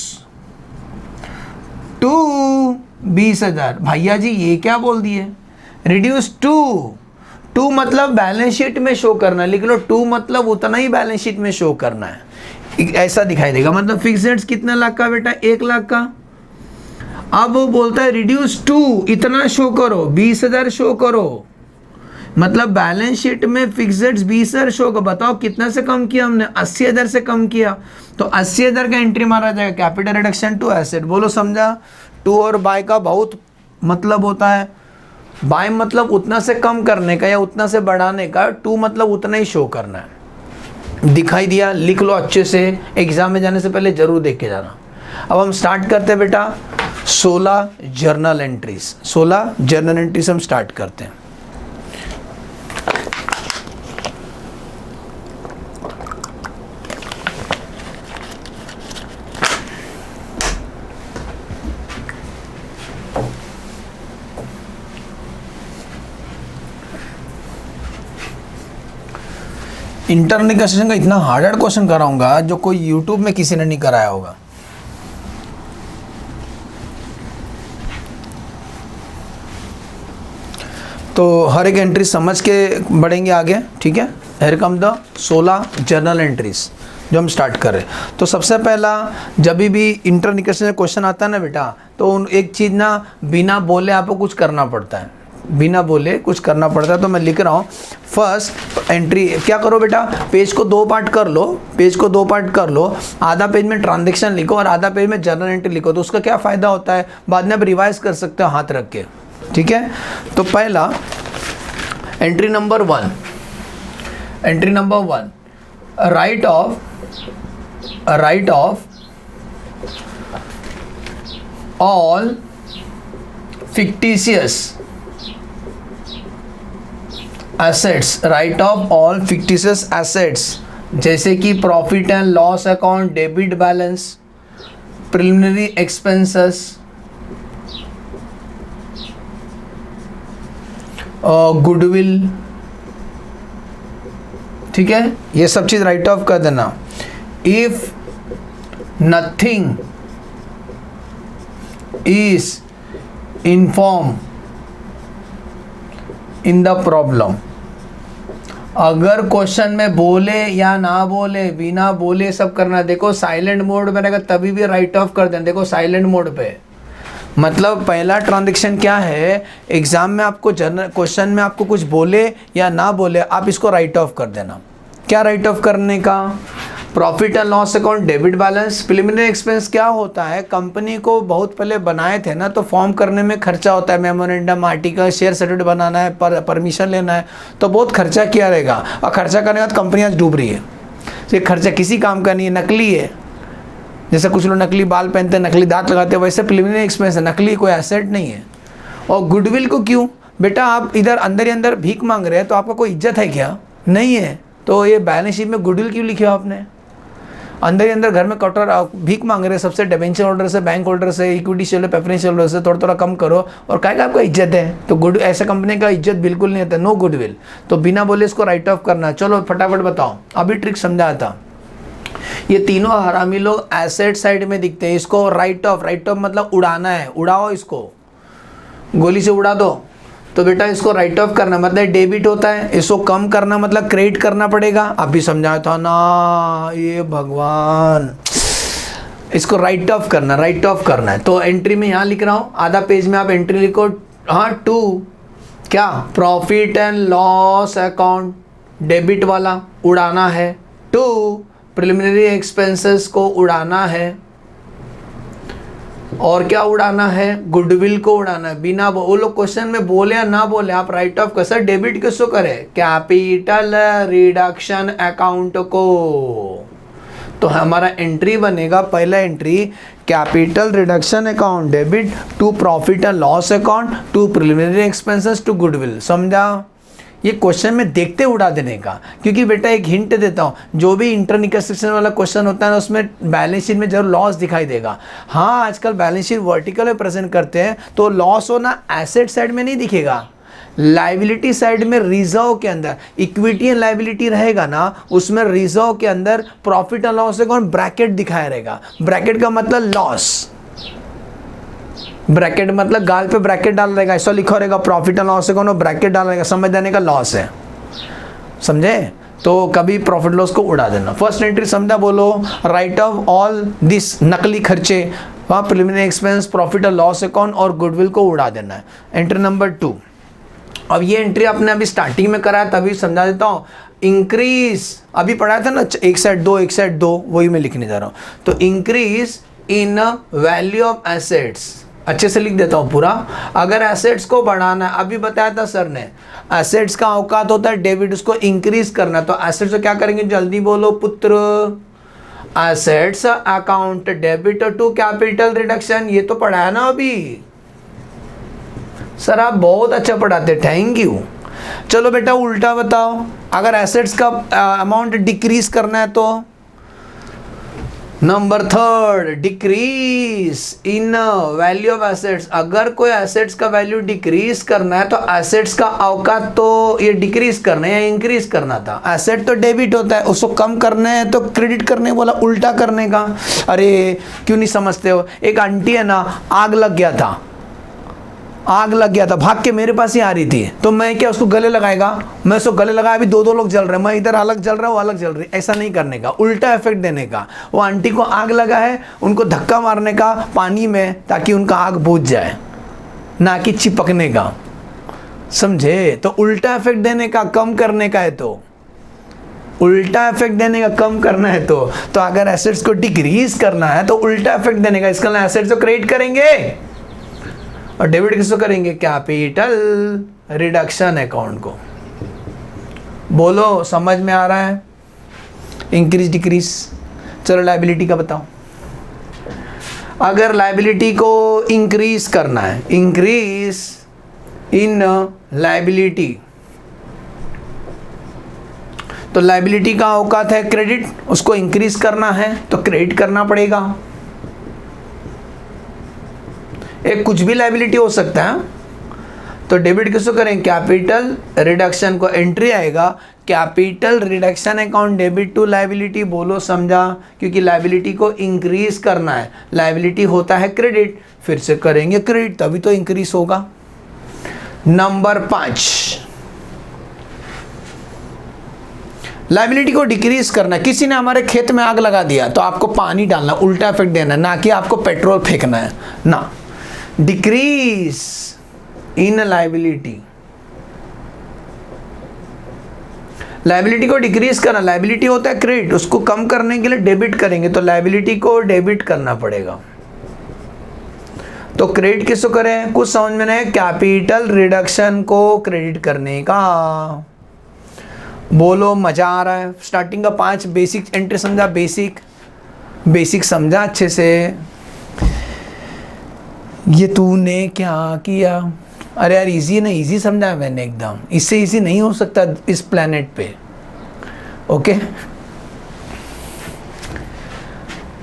to 20,000। भैया जी ये क्या बोल दिए? रिड्यूस टू मतलब बैलेंस शीट में शो करना, लिख लो, टू मतलब उतना ही बैलेंस शीट में शो करना है, ऐसा दिखाई देगा। मतलब फिक्स्ड कितना लाख का बेटा? 1 लाख का। अब वो बोलता है रिड्यूस टू, इतना शो करो, 20,000 शो करो, मतलब बैलेंस शीट में फिक्स्ड 20,000 शो करो। बताओ कितना से कम किया हमने? 80,000 से कम किया, तो 80,000 का एंट्री मारा जाएगा, कैपिटल रिडक्शन टू एसेट। बोलो समझा? टू और बाय का बहुत मतलब होता है। बाय मतलब उतना से कम करने का या उतना से बढ़ाने का, टू मतलब उतना ही शो करना है। दिखाई दिया? लिख लो अच्छे से, एग्जाम में जाने से पहले जरूर देख के जाना। अब हम स्टार्ट करते हैं बेटा 16 जर्नल एंट्रीज। 16 जर्नल एंट्रीज हम स्टार्ट करते हैं। इंटरनल रिकंस्ट्रक्शन का इतना हार्ड क्वेश्चन कराऊंगा जो कोई यूट्यूब में किसी ने नहीं कराया होगा। तो हर एक एंट्री समझ के बढ़ेंगे आगे, ठीक है। Here come the 16 journal entries जो हम स्टार्ट कर रहे हैं। तो सबसे पहला, जब भी इंटरनल रिकंस्ट्रक्शन क्वेश्चन आता है ना बेटा, तो एक चीज़ ना बिना बोले आपको कुछ करना पड़ता है। बिना बोले कुछ करना पड़ता है। तो मैं लिख रहा हूँ फर्स्ट एंट्री। क्या करो बेटा, पेज को 2 पार्ट कर लो, पेज को 2 पार्ट कर लो। आधा पेज में ट्रांजैक्शन लिखो और आधा पेज में जर्नल एंट्री लिखो। तो उसका क्या फ़ायदा होता है, बाद में आप रिवाइज कर सकते हो हाथ रख के, ठीक है। तो पहला entry number 1, entry number 1, right of all fictitious assets, right of all fictitious assets जैसे कि profit and loss account, debit balance, preliminary expenses, goodwill, ठीक है, ये सब चीज राइट ऑफ कर देना। If nothing is inform in the problem, अगर क्वेश्चन में बोले या ना बोले, बिना बोले सब करना। देखो साइलेंट मोड में रहेगा तभी भी राइट ऑफ कर देना। देखो साइलेंट मोड पे मतलब पहला ट्रांजैक्शन क्या है, एग्जाम में आपको जनरल क्वेश्चन में आपको कुछ बोले या ना बोले, आप इसको राइट ऑफ कर देना। क्या राइट ऑफ करने का, profit and loss account, debit balance, preliminary expense. क्या होता है, कंपनी को बहुत पहले बनाए थे ना, तो फॉर्म करने में खर्चा होता है, मेमोरेंडम, आर्टिकल, शेयर सर्टिफिकेट बनाना है, परमिशन लेना है, तो बहुत खर्चा किया रहेगा। और खर्चा करने के बाद कंपनी आज डूब रही है। तो ये खर्चा किसी काम का नहीं है, नकली है। जैसे कुछ लोग नकली बाल पहनते हैं, नकली दांत लगाते हैं, वैसे प्रिलिमिनरी एक्सपेंस है, नकली कोई एसेट नहीं है। और गुडविल को क्यों बेटा, आप इधर अंदर ही अंदर भीख मांग रहे हैं, तो आपका कोई इज्जत है क्या, नहीं है। तो ये बैलेंस शीट में गुडविल क्यों लिखे हो आपने, अंदर ही अंदर घर में कटर भीख मांग रहे हैं सबसे, डिबेंचर होल्डर से, बैंक होल्डर से, इक्विटी शेयर, प्रेफरेंस होल्डर से, थोड़ा थोड़ा कम करो। और क्या आपका इज्जत है, तो गुड ऐसे कंपनी का इज्जत बिल्कुल नहीं होता, नो गुडविल। तो बिना बोले इसको राइट ऑफ करना। चलो फटाफट बताओ, अभी ट्रिक समझाया था। ये तीनों हरामी लोग एसेट साइड में दिखते हैं, इसको राइट ऑफ, राइट ऑफ मतलब उड़ाना है, उड़ाओ इसको, गोली से उड़ा दो। तो बेटा इसको राइट ऑफ करना मतलब डेबिट होता है, इसको कम करना मतलब क्रेडिट करना पड़ेगा। अभी समझाया था ना, ये भगवान, इसको राइट ऑफ करना, राइट ऑफ करना है। तो एंट्री में यहाँ लिख रहा हूँ, आधा पेज में आप एंट्री लिखो। हाँ 2 क्या, profit and loss account, debit वाला उड़ाना है। 2 प्रिलिमिनरी एक्सपेंसेस को उड़ाना है। और क्या उड़ाना है, गुडविल को उड़ाना है। बिना वो लोग क्वेश्चन में बोले या ना बोले आप राइट ऑफ कर। सर डेबिट किसको करे, कैपिटल रिडक्शन अकाउंट को। तो हमारा एंट्री बनेगा, पहला entry capital reduction account, debit, 2 profit and loss account, 2 preliminary expenses, 2 goodwill. समझा, ये क्वेश्चन में देखते उड़ा देने का। क्योंकि बेटा एक हिंट देता हूँ, जो भी इंटरनिकसेशन वाला क्वेश्चन होता है ना, उसमें बैलेंस शीट में जरूर लॉस दिखाई देगा। हाँ आजकल बैलेंस शीट वर्टिकल में प्रेजेंट करते हैं, तो लॉस होना एसेट साइड में नहीं दिखेगा, लाइबिलिटी साइड में, रिजर्व के अंदर। इक्विटी एंड लाइबिलिटी रहेगा ना, उसमें रिजर्व के अंदर profit and loss account bracket दिखाया रहेगा। ब्रैकेट का मतलब लॉस, ब्रैकेट मतलब गाल पे ब्रैकेट डाल रहेगा, ऐसा लिखा रहेगा profit and loss account, bracket डाल रहेगा, समझ जाने का लॉस है। समझे, तो कभी प्रॉफिट लॉस को उड़ा देना। फर्स्ट एंट्री समझा, बोलो राइट ऑफ ऑल दिस, नकली खर्चे, वहाँ preliminary expense, profit and loss account और गुडविल को उड़ा देना है। Entry number 2। अब ये एंट्री आपने अभी स्टार्टिंग में कराया, तभी समझा देता हूँ। इंक्रीज अभी पढ़ाया था ना, एक साइड 2 एक साइड 2, वही मैं लिखने जा रहा हूँ। तो increase in value of assets, अच्छे से लिख देता हूँ पूरा। अगर एसेट्स को बढ़ाना है, अभी बताया था सर ने, एसेट्स का औकात होता है डेबिट, उसको इंक्रीज करना। तो एसेट्स को क्या करेंगे, जल्दी बोलो पुत्र, assets account debit to capital reduction. ये तो पढ़ाया ना अभी सर, आप बहुत अच्छा पढ़ाते, थैंक यू। चलो बेटा उल्टा बताओ, अगर एसेट्स का अमाउंट डिक्रीज करना है तो number 3 decrease in value of assets. अगर कोई एसेट्स का वैल्यू डिक्रीज करना है तो एसेट्स का औकात तो ये डिक्रीज करना है या इंक्रीज करना था। एसेट तो डेबिट होता है, उसको कम करना है तो क्रेडिट करने बोला, उल्टा करने का। अरे क्यों नहीं समझते हो, एक आंटी है ना, आग लग गया था, आग लग गया था, भाग के मेरे पास ही आ रही थी, तो मैं क्या उसको गले लगाएगा, मैं उसको गले लगाया, अभी 2 लोग जल रहे हैं, मैं इधर अलग जल रहा हूँ, अलग जल रही। ऐसा नहीं करने का, उल्टा इफेक्ट देने का। वो आंटी को आग लगा है, उनको धक्का मारने का पानी में, ताकि उनका आग बुझ जाए, ना कि चिपकने का। समझे? तो उल्टा इफेक्ट देने का, कम करने का है, तो उल्टा इफेक्ट देने का, कम करना है। तो अगर एसेट्स को डिक्रीज करना है तो उल्टा इफेक्ट देने का, इसका एसेट्स को क्रेडिट करेंगे और डेबिट किसको करेंगे? कैपिटल रिडक्शन अकाउंट को। बोलो समझ में आ रहा है? Increase decrease. चलो लायबिलिटी का बताओ। अगर लायबिलिटी को इंक्रीज करना है, इंक्रीज इन लायबिलिटी, तो लायबिलिटी का औकात है क्रेडिट, उसको इंक्रीज करना है तो क्रेडिट करना पड़ेगा। एक कुछ भी लायबिलिटी हो सकता है, तो डेबिट किसको करें? कैपिटल रिडक्शन को। एंट्री आएगा capital reduction account debit to liability. बोलो समझा? क्योंकि लायबिलिटी को इंक्रीज करना है, लायबिलिटी होता है क्रेडिट, फिर से करेंगे क्रेडिट तभी तो इंक्रीज होगा। नंबर 5, लायबिलिटी को डिक्रीज करना। किसी ने हमारे खेत में आग लगा दिया तो आपको पानी डालना, उल्टा इफेक्ट देना, ना कि आपको पेट्रोल फेंकना है ना। डिक्रीज इन लायबिलिटी, लायबिलिटी को डिक्रीज करना। लायबिलिटी होता है क्रेडिट, उसको कम करने के लिए डेबिट करेंगे, तो लायबिलिटी को डेबिट करना पड़ेगा। तो क्रेडिट किसको करें? कुछ समझ में नहीं, कैपिटल रिडक्शन को क्रेडिट करने का। बोलो मजा आ रहा है? स्टार्टिंग का 5 बेसिक एंट्री समझा? बेसिक समझा अच्छे से? ये तूने क्या किया? अरे यार इजी है ना, इजी समझा है मैंने एकदम, इससे इजी नहीं हो सकता इस प्लेनेट पे। ओके,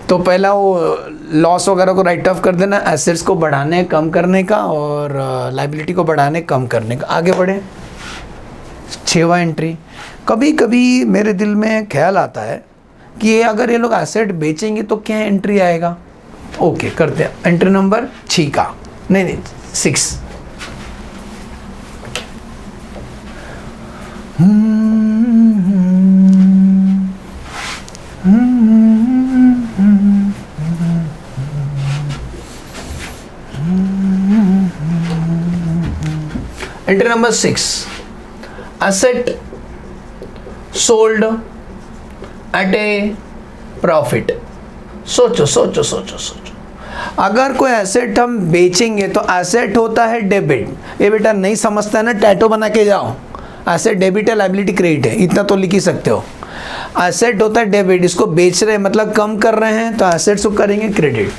तो पहला वो लॉस वगैरह को राइट ऑफ कर देना, एसेट्स को बढ़ाने कम करने का और लायबिलिटी को बढ़ाने कम करने का। आगे बढ़े। 6वां एंट्री। कभी कभी मेरे दिल में ख्याल आता है कि ये अगर ये लोग एसेट बेचेंगे तो क्या एंट्री आएगा? ओके करते हैं एंट्री नंबर 6 का, नहीं 6। Entry number 6, asset sold at A profit. सोचो सोचो सोचो सोचो, अगर कोई एसेट हम बेचेंगे तो एसेट होता है डेबिट। ये बेटा नहीं समझता है ना, टैटो बना के जाओ। एसेट डेबिट है, लायबिलिटी क्रेडिट है, इतना तो लिख ही सकते हो। एसेट होता है डेबिट, इसको बेच रहे हैं मतलब कम कर रहे हैं, तो एसेट्स को करेंगे क्रेडिट।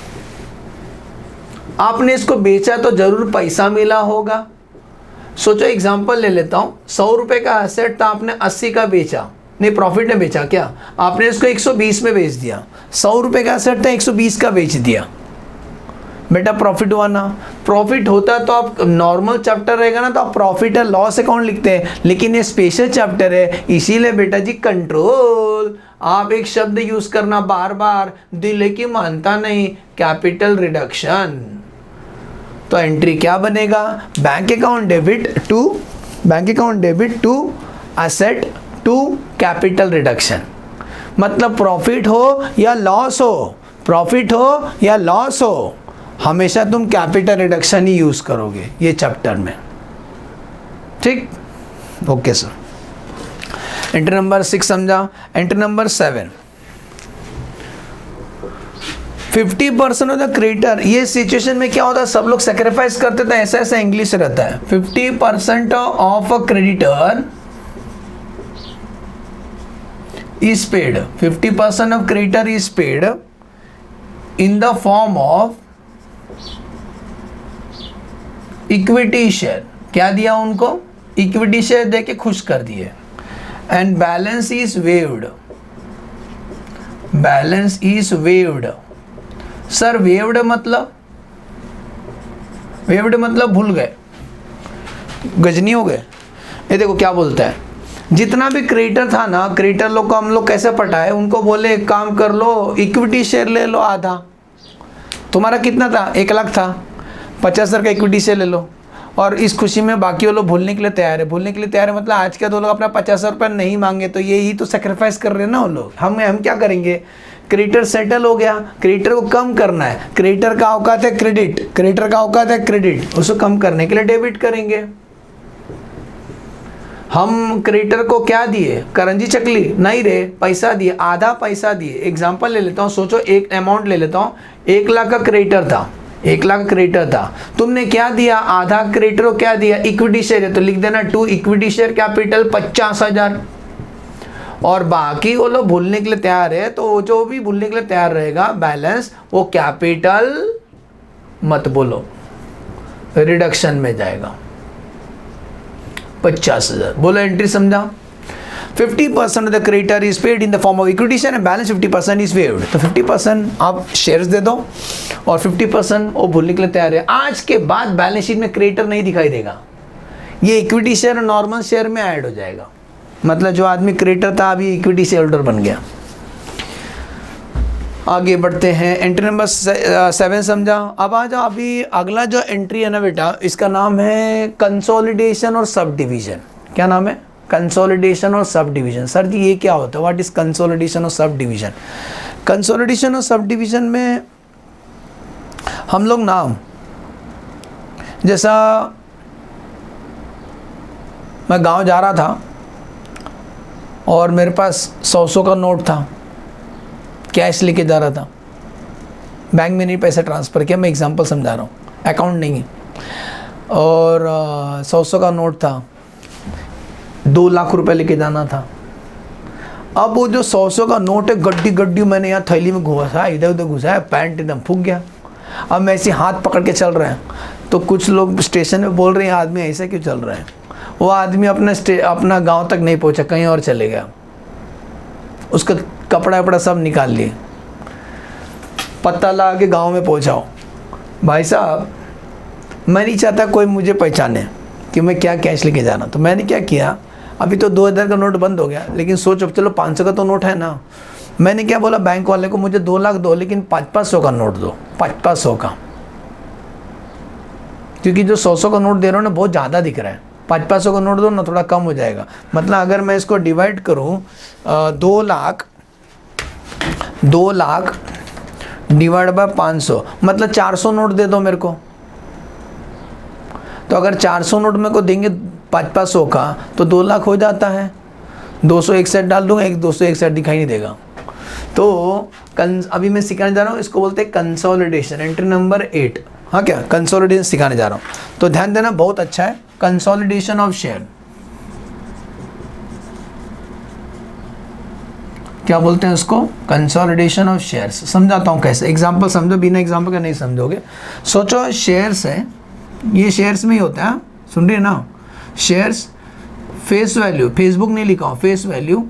आपने इसको बेचा तो जरूर पैसा मिला होगा। सोचो एग्जांपल ले लेता हूँ, 100 रुपए का एसेट था, आपने 80 का बेचा, नहीं प्रॉफिट में बेचा क्या, आपने इसको 120 में बेच दिया। 100 रुपए का एसेट था, 120 का बेच दिया, बेटा प्रॉफिट हुआ ना। प्रॉफिट होता तो आप नॉर्मल चैप्टर रहेगा ना तो आप प्रॉफिट एंड लॉस अकाउंट लिखते हैं, लेकिन ये स्पेशल चैप्टर है, इसीलिए बेटा जी कंट्रोल। आप एक शब्द यूज करना बार बार, दिल की मानता नहीं, कैपिटल रिडक्शन। तो एंट्री क्या बनेगा? Bank account debit to asset to capital reduction. मतलब प्रॉफिट हो या लॉस हो, प्रॉफिट हो या लॉस हो, हमेशा तुम कैपिटल रिडक्शन ही यूज करोगे ये चैप्टर में। ठीक, ओके सर। एंट्री नंबर 6 समझा। Entry number 7, 50% of the creditor. ये सिचुएशन में क्या होता है, सब लोग सेक्रीफाइस करते थे, ऐसा ऐसा इंग्लिश रहता है। 50% of a creditor is paid, 50% of creditor is paid in the form of equity share. क्या दिया उनको? इक्विटी शेयर दे के खुश कर दिए। And balance is waived, balance is waived. Sir waived मतलब, वेव्ड मतलब भूल गए, गजनी हो गए। ये देखो क्या बोलता है, जितना भी क्रेडिटर था ना, क्रेडिटर लोग को हम लोग कैसे पटाए, उनको बोले एक काम कर लो, इक्विटी शेयर ले लो आधा। तुम्हारा कितना था? 1 लाख था, 50,000 का इक्विटी शेयर ले लो। और इस खुशी में बाकी वो लोग भूलने के लिए तैयार है, भूलने के लिए तैयार है मतलब आज के 2 लोग अपना 50,000 रुपये नहीं मांगे, तो ये ही तो सेक्रीफाइस कर रहे हैं ना वो लोग। हम क्या करेंगे, क्रेडिटर सेटल हो गया, क्रेडिटर को कम करना है, क्रेडिटर का औकात है क्रेडिट, क्रेडिटर का औकात है क्रेडिट, उसको कम करने के लिए डेबिट करेंगे। हम क्रेडिटर को क्या दिए, करंजी चकली नहीं रे, पैसा दिए, आधा पैसा दिए। एग्जांपल ले लेता हूँ, सोचो एक अमाउंट ले लेता हूँ, 1 लाख का क्रेडिटर था, 1 लाख क्रेडिटर था, तुमने क्या दिया, आधा क्रेडिटर को क्या दिया, इक्विटी शेयर है, तो लिख देना 2 इक्विटी शेयर कैपिटल 50,000। और बाकी वो लोग भूलने के लिए तैयार है, तो जो भी भूलने के लिए तैयार रहेगा बैलेंस, वो कैपिटल मत बोलो, रिडक्शन में जाएगा 50,000। बोलो एंट्री समझा। 50% of the creditor is paid in the form of equity share and balance 50% is waived. तो 50% आप शेयर्स दे दो और 50% वो भूलने के लिए तैयार है। आज के बाद बैलेंस शीट में क्रेडिटर नहीं दिखाई देगा, ये इक्विटी शेयर नॉर्मल शेयर में ऐड हो जाएगा। मतलब जो आदमी क्रेडिटर था अभी इक्विटी शेयर होल्डर बन गया। आगे बढ़ते हैं, एंट्री नंबर 7 समझा। अब आ जाओ, अभी अगला जो एंट्री है ना बेटा, इसका नाम है कंसोलिडेशन और सब डिवीजन। क्या नाम है, कंसोलिडेशन और सब डिवीजन। सर जी ये क्या होता है, व्हाट इज कंसोलिडेशन और सब डिवीजन। कंसोलिडेशन और सब डिवीजन में हम लोग नाम, जैसा मैं गांव जा रहा था और मेरे पास 100 का नोट था, कैश लेके जा रहा था, बैंक में नहीं पैसा ट्रांसफ़र किया, मैं एग्जांपल समझा रहा हूँ, अकाउंट नहीं है, और 100 का नोट था, 2 लाख रुपए लेके जाना था। अब वो जो 100 का नोट है, गड्डी गड्डी मैंने यहाँ थैली में घुसाया, इधर उधर घुसाया, पैंट एकदम फूक गया। अब मैं ऐसे हाथ पकड़ के चल रहे हैं, तो कुछ लोग स्टेशन में बोल रहे हैं आदमी ऐसे क्यों चल रहे हैं। वो आदमी अपना गांव तक नहीं पहुंचा, कहीं और चले गया, उसका कपड़ा वपड़ा सब निकाल लिए, पता लगा के गांव में पहुंचाओ। भाई साहब मैं नहीं चाहता कोई मुझे पहचाने कि मैं क्या कैश लेके जाना, तो मैंने क्या किया, अभी तो 2000 का नोट बंद हो गया, लेकिन सोचो चलो 500 का तो नोट है ना। मैंने क्या बोला बैंक वाले को, मुझे 2 लाख दो, लेकिन 500 का नोट दो, 500 का, क्योंकि जो 100 का नोट दे रहा हूँ ना बहुत ज़्यादा दिख रहा है, 500 का नोट दो ना, थोड़ा कम हो जाएगा। मतलब अगर मैं इसको डिवाइड करूँ 2 लाख डिवाइड बाय 500, मतलब 400 नोट दे दो मेरे को। तो अगर 400 नोट मेरे को देंगे 500 का, तो 2 लाख हो जाता है। 261 डाल दूंगा, 261 दिखाई नहीं देगा। तो अभी मैं सिखाने जा रहा हूँ, इसको बोलते हैं कंसोलिडेशन। एंट्री नंबर 8, हाँ क्या, कंसोलिडेशन सिखाने जा रहा हूँ, तो ध्यान देना, बहुत अच्छा है। कंसोलिडेशन ऑफ शेयर क्या बोलते हैं उसको, कंसोलिडेशन ऑफ शेयर्स। समझाता हूँ कैसे, एग्जांपल समझो, बिना एग्जांपल का नहीं समझोगे। सोचो शेयर्स है, ये शेयर्स में ही होता है, सुन रहे ना, शेयर्स फेस वैल्यू, फेसबुक नहीं लिखा हूँ, फेस वैल्यू।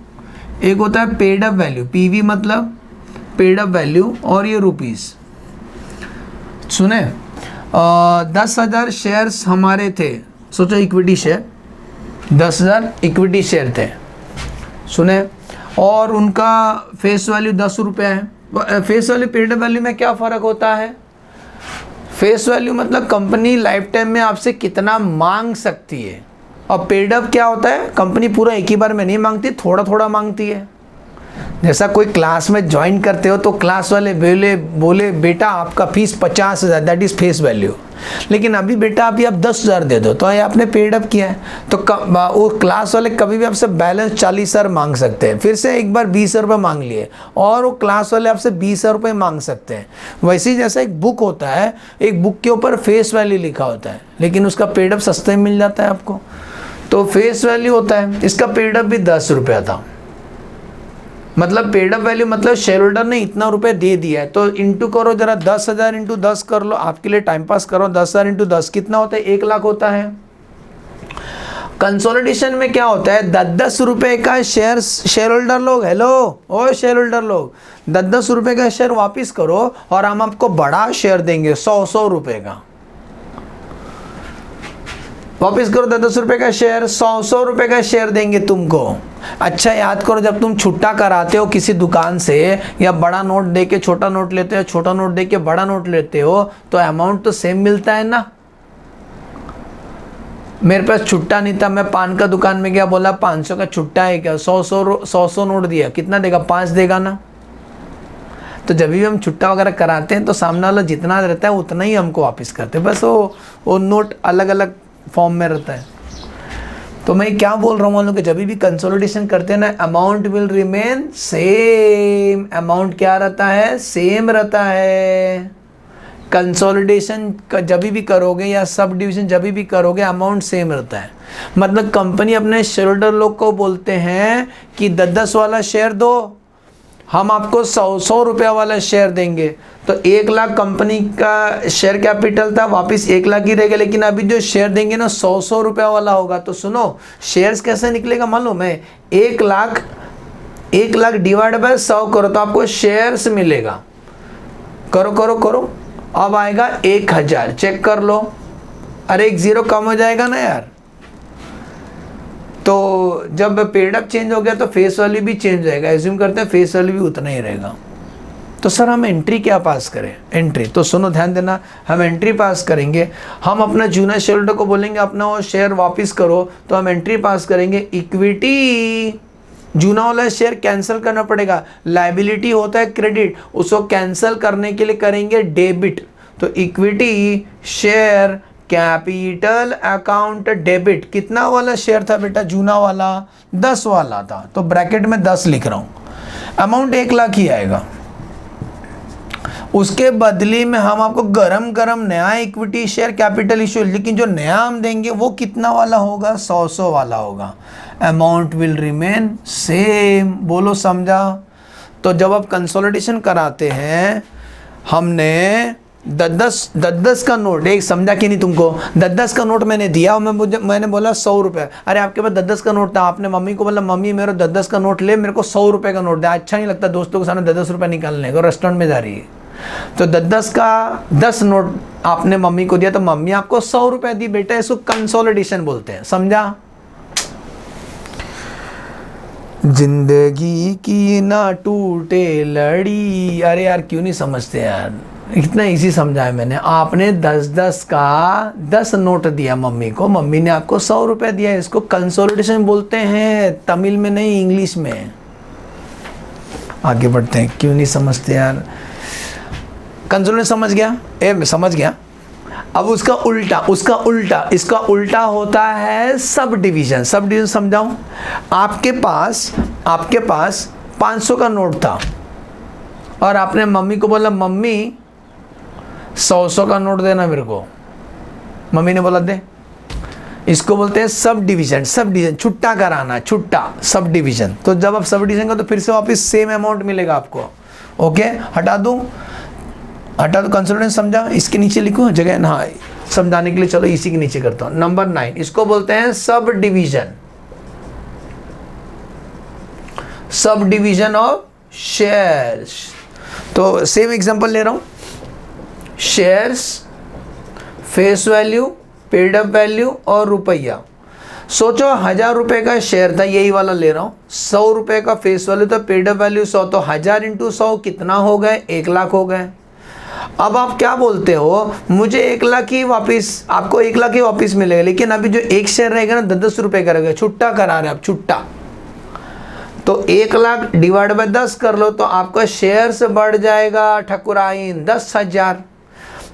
एक होता है पेड अप वैल्यू, पीवी मतलब पेड अप वैल्यू, और ये रुपीस। सुने 10,000 शेयर्स हमारे थे, सोचो इक्विटी शेयर, 10,000 इक्विटी शेयर थे, सुने, और उनका फेस वैल्यू 10 रुपये है। Face value paid up value में क्या फ़र्क होता है, फेस वैल्यू मतलब कंपनी लाइफ टाइम में आपसे कितना मांग सकती है, और पेड अप क्या होता है, कंपनी पूरा एक ही बार में नहीं मांगती, थोड़ा थोड़ा मांगती है। जैसा कोई क्लास में ज्वाइन करते हो तो क्लास वाले बोले बेटा आपका fees 50,000, that is face value, लेकिन अभी बेटा अभी आप 10,000 दे दो, तो ये आपने पेड अप किया है। तो वो क्लास वाले कभी भी आपसे बैलेंस 40,000 मांग सकते हैं, फिर से एक बार 20 रुपये मांग लिए, और वो क्लास वाले आपसे 20 रुपये मांग सकते हैं। वैसे ही जैसा एक बुक होता है, एक बुक के ऊपर फेस वैल्यू लिखा होता है, लेकिन उसका पेड अप सस्ते में मिल जाता है आपको, तो फेस वैल्यू होता है। इसका पेड अप भी 10 रुपया था, मतलब पेड अप वैल्यू मतलब शेयर होल्डर ने इतना रुपए दे दिया है, तो इंटू करो जरा, 10,000 इंटू 10 कर लो, आपके लिए टाइम पास करो। 10,000 इंटू 10 कितना होता है, 1 लाख होता है। कंसोलिडेशन में क्या होता है, 10-10 रुपए का शेयर होल्डर लोग, हेलो ओ शेयर होल्डर लोग, 10-10 रुपए का शेयर वापिस करो और हम आपको बड़ा शेयर देंगे 100-100 रुपए का। वापिस करो 10-10 रुपए का शेयर, 100-100 रुपए का शेयर देंगे तुमको। अच्छा याद करो, जब तुम छुट्टा कराते हो किसी दुकान से, या बड़ा नोट दे के छोटा नोट लेते हो, छोटा नोट दे के बड़ा नोट लेते हो, तो अमाउंट तो सेम मिलता है ना। मेरे पास छुट्टा नहीं था, मैं पान का दुकान में गया, बोला 500 का छुट्टा है क्या, 100 नोट दिया, कितना देगा, 5 देगा ना। तो जब भी हम छुट्टा वगैरह कराते हैं तो सामने वाला जितना रहता है उतना ही हमको वापस करते हैं, बस वो नोट अलग अलग फॉर्म में रहता है। तो मैं क्या बोल रहा हूँ मान लो कि जब भी कंसोलिडेशन करते हैं ना, amount will remain same. Amount क्या रहता है? सेम रहता है। कंसोलिडेशन जब भी करोगे या सब डिवीजन जब भी करोगे, अमाउंट सेम रहता है। मतलब कंपनी अपने शेयर होल्डर लोग को बोलते हैं कि 10-10 वाला शेयर दो, हम आपको 100 रुपया वाला शेयर देंगे। तो 1 लाख कंपनी का शेयर कैपिटल था, वापस 1 लाख ही रहेगा, लेकिन अभी जो शेयर देंगे ना 100 रुपया वाला होगा। तो सुनो, शेयर्स कैसे निकलेगा मालूम है? 1 लाख डिवाइड बाय 100 करो तो आपको शेयर्स मिलेगा। करो करो करो, अब आएगा 1000, चेक कर लो। अरे 1 0 कम हो जाएगा ना यार। तो जब पेड अप चेंज हो गया तो फेस वैल्यू भी चेंज हो जाएगा। एज्यूम करते हैं फेस वैल्यू भी उतना ही रहेगा। तो सर हम एंट्री क्या पास करें? एंट्री तो सुनो, ध्यान देना, हम एंट्री पास करेंगे। हम अपना जूनियर शेयर होल्डर को बोलेंगे अपना वो शेयर वापस करो, तो हम एंट्री पास करेंगे इक्विटी। जूना वाला शेयर कैंसिल करना पड़ेगा। लायबिलिटी होता है क्रेडिट, उसको कैंसिल करने के लिए करेंगे डेबिट। तो equity share capital account debit. कितना वाला शेयर था बेटा? जूना वाला 10 वाला था, तो ब्रैकेट में 10 लिख रहा हूं। अमाउंट 1 लाख ही आएगा। उसके बदले में हम आपको गरम गरम नया इक्विटी शेयर कैपिटल इश्यू, लेकिन जो नया हम देंगे वो कितना वाला होगा? 100 वाला होगा। Amount will remain same. बोलो समझा? तो जब आप कंसोलिडेशन कराते हैं, हमने 10-10 का नोट, एक समझा कि नहीं तुमको? 10-10 का नोट मैंने दिया और मैंने बोला 100 रुपये। अरे आपके पास 10-10 का नोट था, आपने मम्मी को बोला मम्मी मेरे 10-10 का नोट ले, मेरे को 100 रुपये का नोट दे। अच्छा नहीं लगता दोस्तों के सामने 10-10 रुपये निकालने को, रेस्टोरेंट में जा रही है। तो 10-10 का 10 नोट आपने मम्मी को दिया, तो मम्मी आपको 100 रुपये दी। बेटा इसको कंसोलिडेशन बोलते हैं, समझा? जिंदगी की ना टूटे लड़ी। अरे यार क्यों नहीं समझते यार, इतना इजी समझा है मैंने। आपने 10-10 का 10 नोट दिया मम्मी को, मम्मी ने आपको 100 रुपये दिया। इसको कंसोलिडेशन बोलते हैं, तमिल में नहीं इंग्लिश में। आगे बढ़ते हैं, क्यों नहीं समझते यार? कंसोलिडेशन समझ गया? समझ गया। अब उसका उल्टा इसका उल्टा होता है सब डिवीजन। सब डिवीजन समझाऊं? आपके पास 500 का नोट था और आपने मम्मी को बोला मम्मी 100 का नोट देना मेरे को। मम्मी ने बोला दे। इसको बोलते हैं सब डिवीजन। छुट्टा कराना, छुट्टा सब डिवीजन। तो जब आप सब डिवीजन का तो फिर से वापस सेम अमाउंट मिलेगा आपको। ओके, हटा दूं कंसोलिडेशन समझा? इसके नीचे लिखूं जगह ना समझाने के लिए, चलो इसी के नीचे करता हूं। नंबर 9, इसको बोलते हैं सब डिवीजन ऑफ शेयर्स। तो सेम एग्जांपल ले रहा हूं, shares, face value, paid up value और रुपया। सोचो 1000 रुपये का शेयर था, यही वाला ले रहा हूं। 100 रुपये का फेस वैल्यू था, पेड अप वैल्यू 100, तो 1000 × 100 कितना हो गए? 1 लाख हो गए। अब आप क्या बोलते हो? मुझे 1 लाख ही वापस, आपको 1 लाख ही वापस मिलेगा, लेकिन अभी जो एक शेयर रहेगा ना 10-10 रुपये का रहेगा। छुट्टा करा रहे आप, छुट्टा। तो 1 लाख डिवाइड बाय 10 कर लो, तो आपका शेयर से बढ़ जाएगा ठकुराइन 10,000।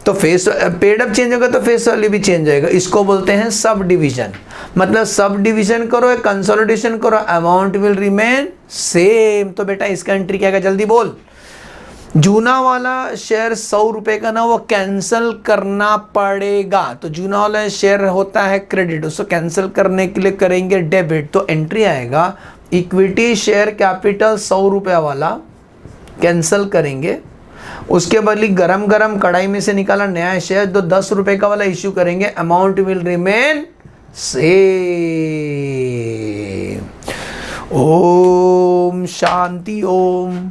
तो फेस पेड अप चेंज होगा तो फेस वैल्यू भी चेंज होगा। इसको बोलते हैं सब डिवीजन। मतलब सब डिवीजन करो, कंसोलिडेशन करो, अमाउंट विल रिमेन सेम। तो बेटा इसका एंट्री क्या है? जल्दी बोल। जूना वाला शेयर 100 रुपये का ना, वो कैंसिल करना पड़ेगा। तो जूना वाला शेयर होता है क्रेडिट, उसको कैंसिल करने के लिए करेंगे डेबिट। तो एंट्री आएगा इक्विटी शेयर कैपिटल 100 रुपया वाला कैंसिल करेंगे। उसके बदले गरम गरम कढ़ाई में से निकाला नया शेयर, तो 10 रुपये का वाला इश्यू करेंगे। Amount will remain same. Om Shanti Om.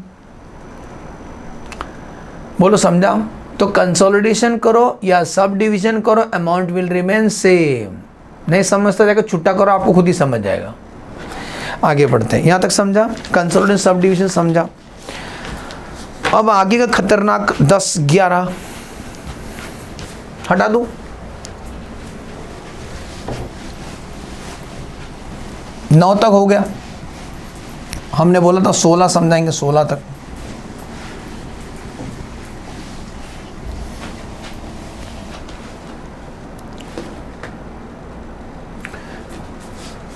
बोलो समझा? तो कंसोलिडेशन करो या सब डिवीजन करो, अमाउंट विल रिमेन सेम। नहीं समझता जाएगा छुट्टा करो, आपको खुद ही समझ जाएगा। आगे बढ़ते हैं, यहां तक समझा? कंसोलिडेशन सब डिवीजन समझा। अब आगे का खतरनाक 10-11 हटा दूं? 9 तक हो गया। हमने बोला था 16 समझाएंगे, 16 तक।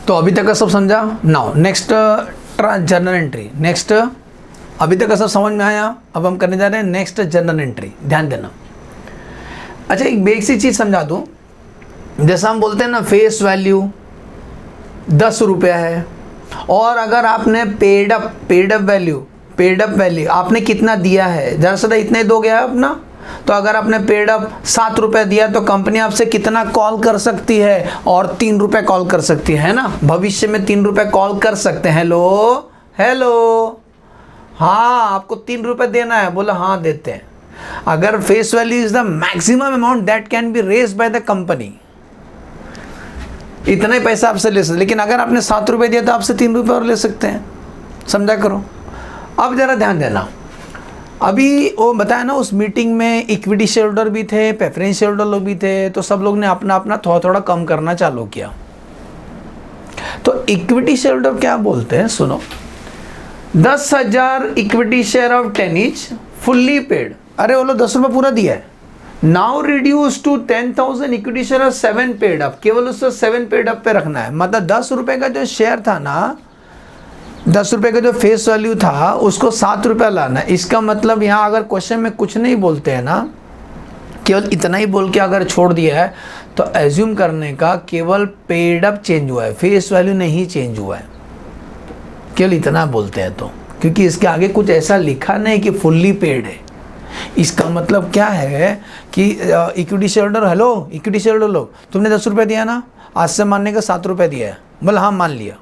तो अभी तक का सब समझा। Now next journal entry. Next अभी तक का सब समझ में आया। अब हम करने जा रहे हैं नेक्स्ट जर्नल एंट्री, ध्यान देना। अच्छा, एक बेसिक चीज़ समझा दूँ। जैसा हम बोलते हैं ना, फेस वैल्यू 10 रुपया है, और अगर आपने पेड अप वैल्यू आपने कितना दिया है, ज़रा सा इतना ही दोगे आप ना। तो अगर आपने पेड अप 7 रुपये दिया तो कंपनी आपसे कितना कॉल कर सकती है, और 3 रुपये कॉल कर सकती है ना। भविष्य में 3 रुपये कॉल कर सकते हैं। हेलो, हाँ आपको 3 रुपये देना है, बोला हाँ देते हैं। अगर face value is the maximum amount that can be raised by the company, इतना ही पैसा आपसे ले सकते। लेकिन अगर आपने 7 रुपये दिया तो आपसे 3 रुपये और ले सकते हैं। समझा करो। अब जरा ध्यान देना, अभी वो बताया ना, उस मीटिंग में इक्विटी शेयर होल्डर भी थे, प्रेफरेंस शेयर होल्डर लोग भी थे, तो सब लोग ने अपना अपना थोड़ा थोड़ा कम करना चालू किया। तो इक्विटी शेयर होल्डर क्या बोलते हैं, सुनो। 10,000 equity share of 10 each fully paid. अरे बोलो 10 रुपये पूरा दिया है। Now reduce to 10,000 equity share of 7 paid up. केवल उसको 7 पेड अप पे रखना है। मतलब 10 रुपये का जो शेयर था ना, 10 रुपये का जो फेस वैल्यू था, उसको 7 रुपये लाना है। इसका मतलब यहाँ अगर क्वेश्चन में कुछ नहीं बोलते हैं ना, केवल इतना ही बोल के अगर छोड़ दिया है, तो एज्यूम करने का केवल पेड अप चेंज हुआ है, फेस वैल्यू नहीं चेंज हुआ है। केवल इतना बोलते हैं तो, क्योंकि इसके आगे कुछ ऐसा लिखा नहीं कि फुल्ली पेड है। इसका मतलब क्या है कि equity share holder, hello equity share holder लोग, तुमने 10 रुपये दिया ना, आज से मानने का 7 रुपये दिया है। बोला हाँ मान लिया,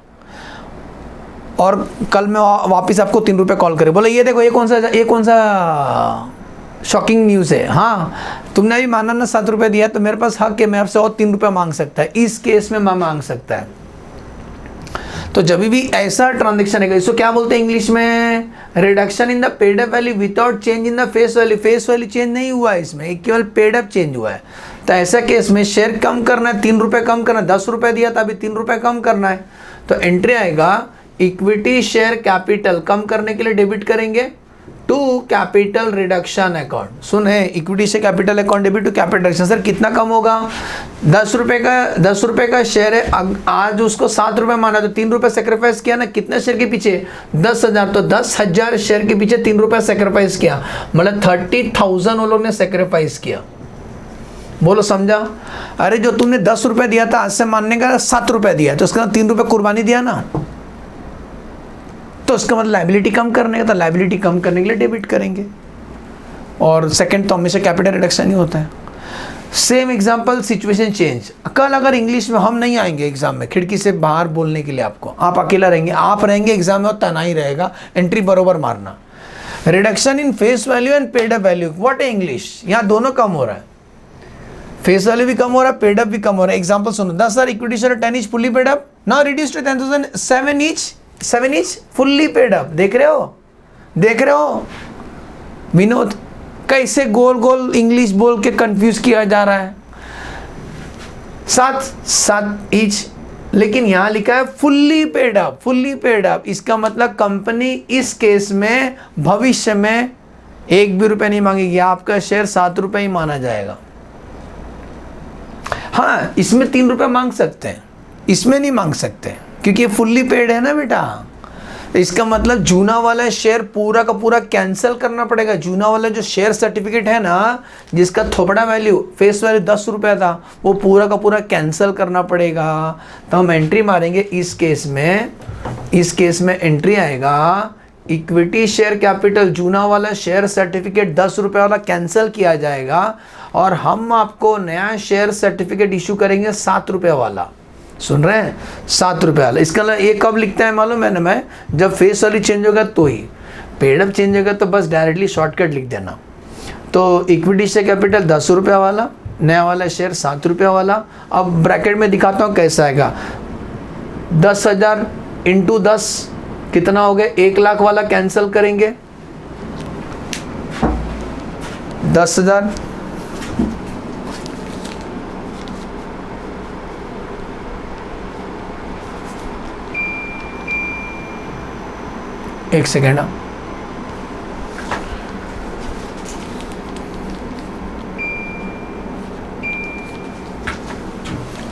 और कल मैं वापस आपको 3 रुपये कॉल करे, बोला ये देखो ये कौन सा शॉकिंग न्यूज़ है। हाँ तुमने अभी माना ना 7 रुपये दिया, तो मेरे पास हक है, मैं आपसे और 3 रुपये मांग सकता है। इस केस में मैं मांग सकता है। तो जब भी ऐसा ट्रांजेक्शन है, इसको क्या बोलते हैं इंग्लिश में, reduction in the paid up value without change in the face value. Face value change नहीं हुआ है इसमें, केवल पेड अप चेंज हुआ है। तो ऐसा केस में शेयर कम करना है, 3 रुपये कम करना है। 10 रुपये दिया था, अभी 3 रुपये कम करना है। तो एंट्री आएगा इक्विटी शेयर कैपिटल कम करने के लिए डेबिट करेंगे टू कैपिटल रिडक्शन अकाउंट। सुने, equity share capital account debit to capital reduction. Sir कितना कम होगा, 10 रुपये का शेयर है, आज उसको 7 रुपये माना, तो 3 रुपये सेक्रीफाइस किया ना। कितने शेयर के पीछे, 10,000, तो 10,000 शेयर के पीछे 3 रुपये सेक्रीफाइस किया, मतलब 30,000 वो लोग ने सेक्रीफाइस किया। बोलो समझा। अरे जो तुमने 10 रुपये दिया था, आज से मानने का 7 रुपये दिया, तो उसका 3 रुपये कुर्बानी दिया ना, तो उसका मतलब लायबिलिटी कम करने का, तो लायबिलिटी कम करने के लिए डेबिट करेंगे। और सेकंड तो हमेशा कैपिटल रिडक्शन ही होता है। Same example, situation change. कल अगर इंग्लिश में हम नहीं आएंगे एग्जाम में, खिड़की से बाहर बोलने के लिए आपको, आप अकेला रहेंगे, आप रहेंगे एग्जाम में और तनाई रहेगा, एंट्री बरोबर मारना। Reduction in face value and paid up value, what है इंग्लिश, यहाँ दोनों कम हो रहा है। फेस वैल्यू भी कम हो रहा है, पेड अप भी कम हो रहा है। एग्जाम्पल सुनो, 10,000 equity share 10 each fully paid up, now reduce to 10,000 7 each fully paid up. देख रहे हो विनोद, कैसे गोल गोल इंग्लिश बोल के कंफ्यूज किया जा रहा है। 7 ईच, लेकिन यहां लिखा है फुल्ली पेड अप। इसका मतलब कंपनी इस केस में भविष्य में 1 भी रुपये नहीं मांगेगी, आपका शेयर 7 रुपये ही माना जाएगा। हाँ इसमें 3 रुपये मांग सकते हैं, इसमें नहीं मांग सकते, क्योंकि ये फुल्ली पेड है ना बेटा। इसका मतलब जूना वाला शेयर पूरा का पूरा कैंसिल करना पड़ेगा। जूना वाला जो शेयर सर्टिफिकेट है ना, जिसका थोपड़ा वैल्यू फेस वैल्यू 10 रुपये था, वो पूरा का पूरा कैंसिल करना पड़ेगा। तो हम एंट्री मारेंगे इस केस में एंट्री आएगा इक्विटी शेयर कैपिटल, जूना वाला शेयर सर्टिफिकेट 10 रुपये वाला कैंसिल किया जाएगा, और हम आपको नया शेयर सर्टिफिकेट इशू करेंगे 7 रुपये वाला। सुन रहे हैं, 7 रुपये वाला। इसका ये कब लिखता है मालूम है ना, मैं जब फेस वैल्यू चेंज होगा तो ही। पेड अप चेंज होगा तो बस डायरेक्टली शॉर्टकट लिख देना। तो इक्विटी शेयर कैपिटल 10 रुपये वाला, नया वाला शेयर 7 रुपये वाला। अब ब्रैकेट में दिखाता हूँ कैसा आएगा। 10,000 इंटू 10 कितना हो गया, 1 लाख वाला कैंसिल करेंगे, 10,000 एक सेकेंड।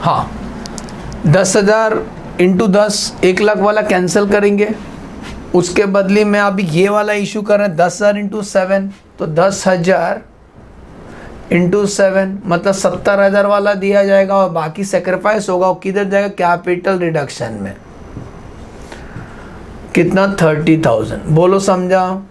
हाँ 10,000 इंटू 10, 1 लाख वाला कैंसिल करेंगे, उसके बदले में अभी ये वाला इशू कर रहे हैं 10,000 इंटू 7, तो 10,000 इंटू 7 मतलब 70,000 वाला दिया जाएगा और बाकी सेक्रीफाइस होगा और किधर जाएगा, कैपिटल रिडक्शन में। कितना, 30,000। बोलो समझा,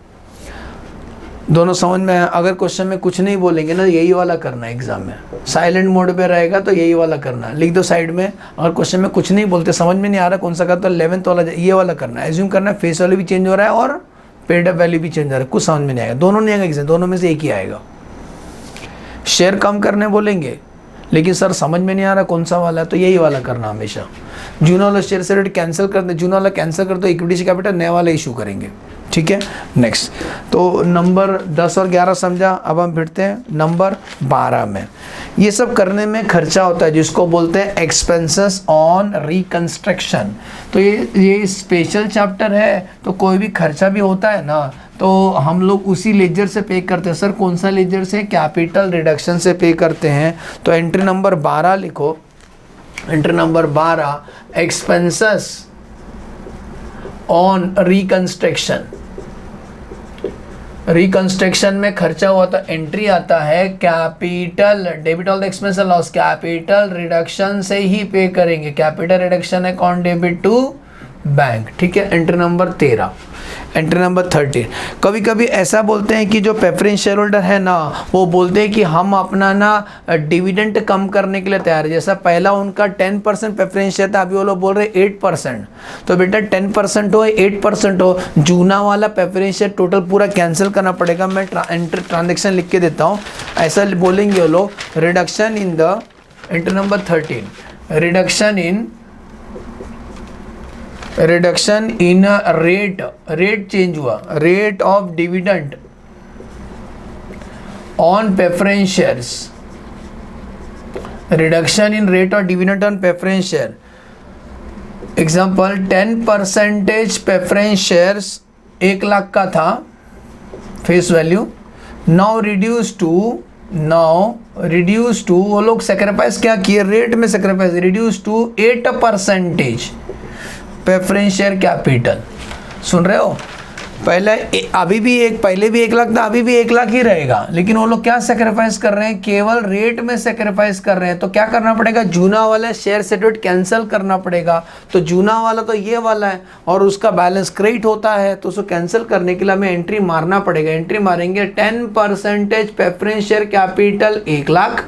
दोनों समझ में आया। अगर क्वेश्चन में कुछ नहीं बोलेंगे ना, यही वाला करना है एग्जाम में, साइलेंट मोड पे रहेगा तो यही वाला करना है, लिख दो साइड में। अगर क्वेश्चन में कुछ नहीं बोलते, समझ में नहीं आ रहा कौन सा का, तो 11th वाला ये वाला करना है। एज्यूम करना है फेस वैल्यू भी चेंज हो रहा है और पेड अप वैल्यू भी चेंज हो रहा है, कुछ समझ में नहीं आएगा, दोनों नहीं आएगा एग्जाम, दोनों में से एक ही आएगा। शेयर कम करने बोलेंगे, लेकिन सर समझ में नहीं आ रहा कौन सा वाला है, तो यही वाला करना हमेशा। जूना वाला शेयर से रेट कैंसिल कर दे, जूना वाला कैंसिल कर दो, इक्विटी से कैपिटल नया वाला इशू करेंगे, ठीक है। नेक्स्ट, तो नंबर 10 और 11 समझा। अब हम फिरते हैं नंबर 12 में। ये सब करने में खर्चा होता है, जिसको बोलते हैं एक्सपेंसेस ऑन रिकंस्ट्रक्शन। तो ये स्पेशल चैप्टर है, तो कोई भी खर्चा भी होता है ना, तो हम लोग उसी लेजर से पे करते हैं। सर कौन सा लेजर से, कैपिटल रिडक्शन से पे करते हैं। तो एंट्री नंबर 12 लिखो, entry number 12, expenses on reconstruction. Reconstruction में खर्चा हुआ तो एंट्री आता है capital, debit all the expense loss, capital reduction से ही पे करेंगे। Capital reduction account debit to bank, ठीक है। Entry number 13। एंट्री नंबर 13, कभी कभी ऐसा बोलते हैं कि जो प्रेफरेंस शेयर होल्डर है ना, वो बोलते हैं कि हम अपना ना डिविडेंड कम करने के लिए तैयार है। जैसा पहला उनका 10% प्रेफरेंस शेयर था, अभी वो लोग बोल रहे हैं 8%। तो बेटा 10% हो 8% हो, जूना वाला प्रेफरेंस शेयर टोटल पूरा कैंसिल करना पड़ेगा। मैं ट्रांजेक्शन लिख के देता हूँ, ऐसा बोलेंगे वो लोग। Reduction in the, entry number 13, reduction in rate change हुआ, rate of dividend on preference shares, reduction in rate of dividend on preference share. Example 10% preference shares 1 lakh का था face value, now reduce to वो लोग sacrifice क्या किए, rate में sacrifice, reduce to 8% preference share capital. सुन रहे हो, पहले पहले भी 1 लाख था, अभी भी 1 लाख ही रहेगा, लेकिन वो लोग क्या सेक्रीफाइस कर रहे हैं, केवल रेट में सेक्रीफाइस कर रहे हैं। तो क्या करना पड़ेगा, जूना वाला शेयर सर्टिफिकेट कैंसिल करना पड़ेगा। तो जूना वाला तो ये वाला है और उसका बैलेंस क्रेडिट होता है, तो उसको कैंसिल करने के लिए हमें एंट्री मारना पड़ेगा। एंट्री मारेंगे 10% preference share capital 1 lakh,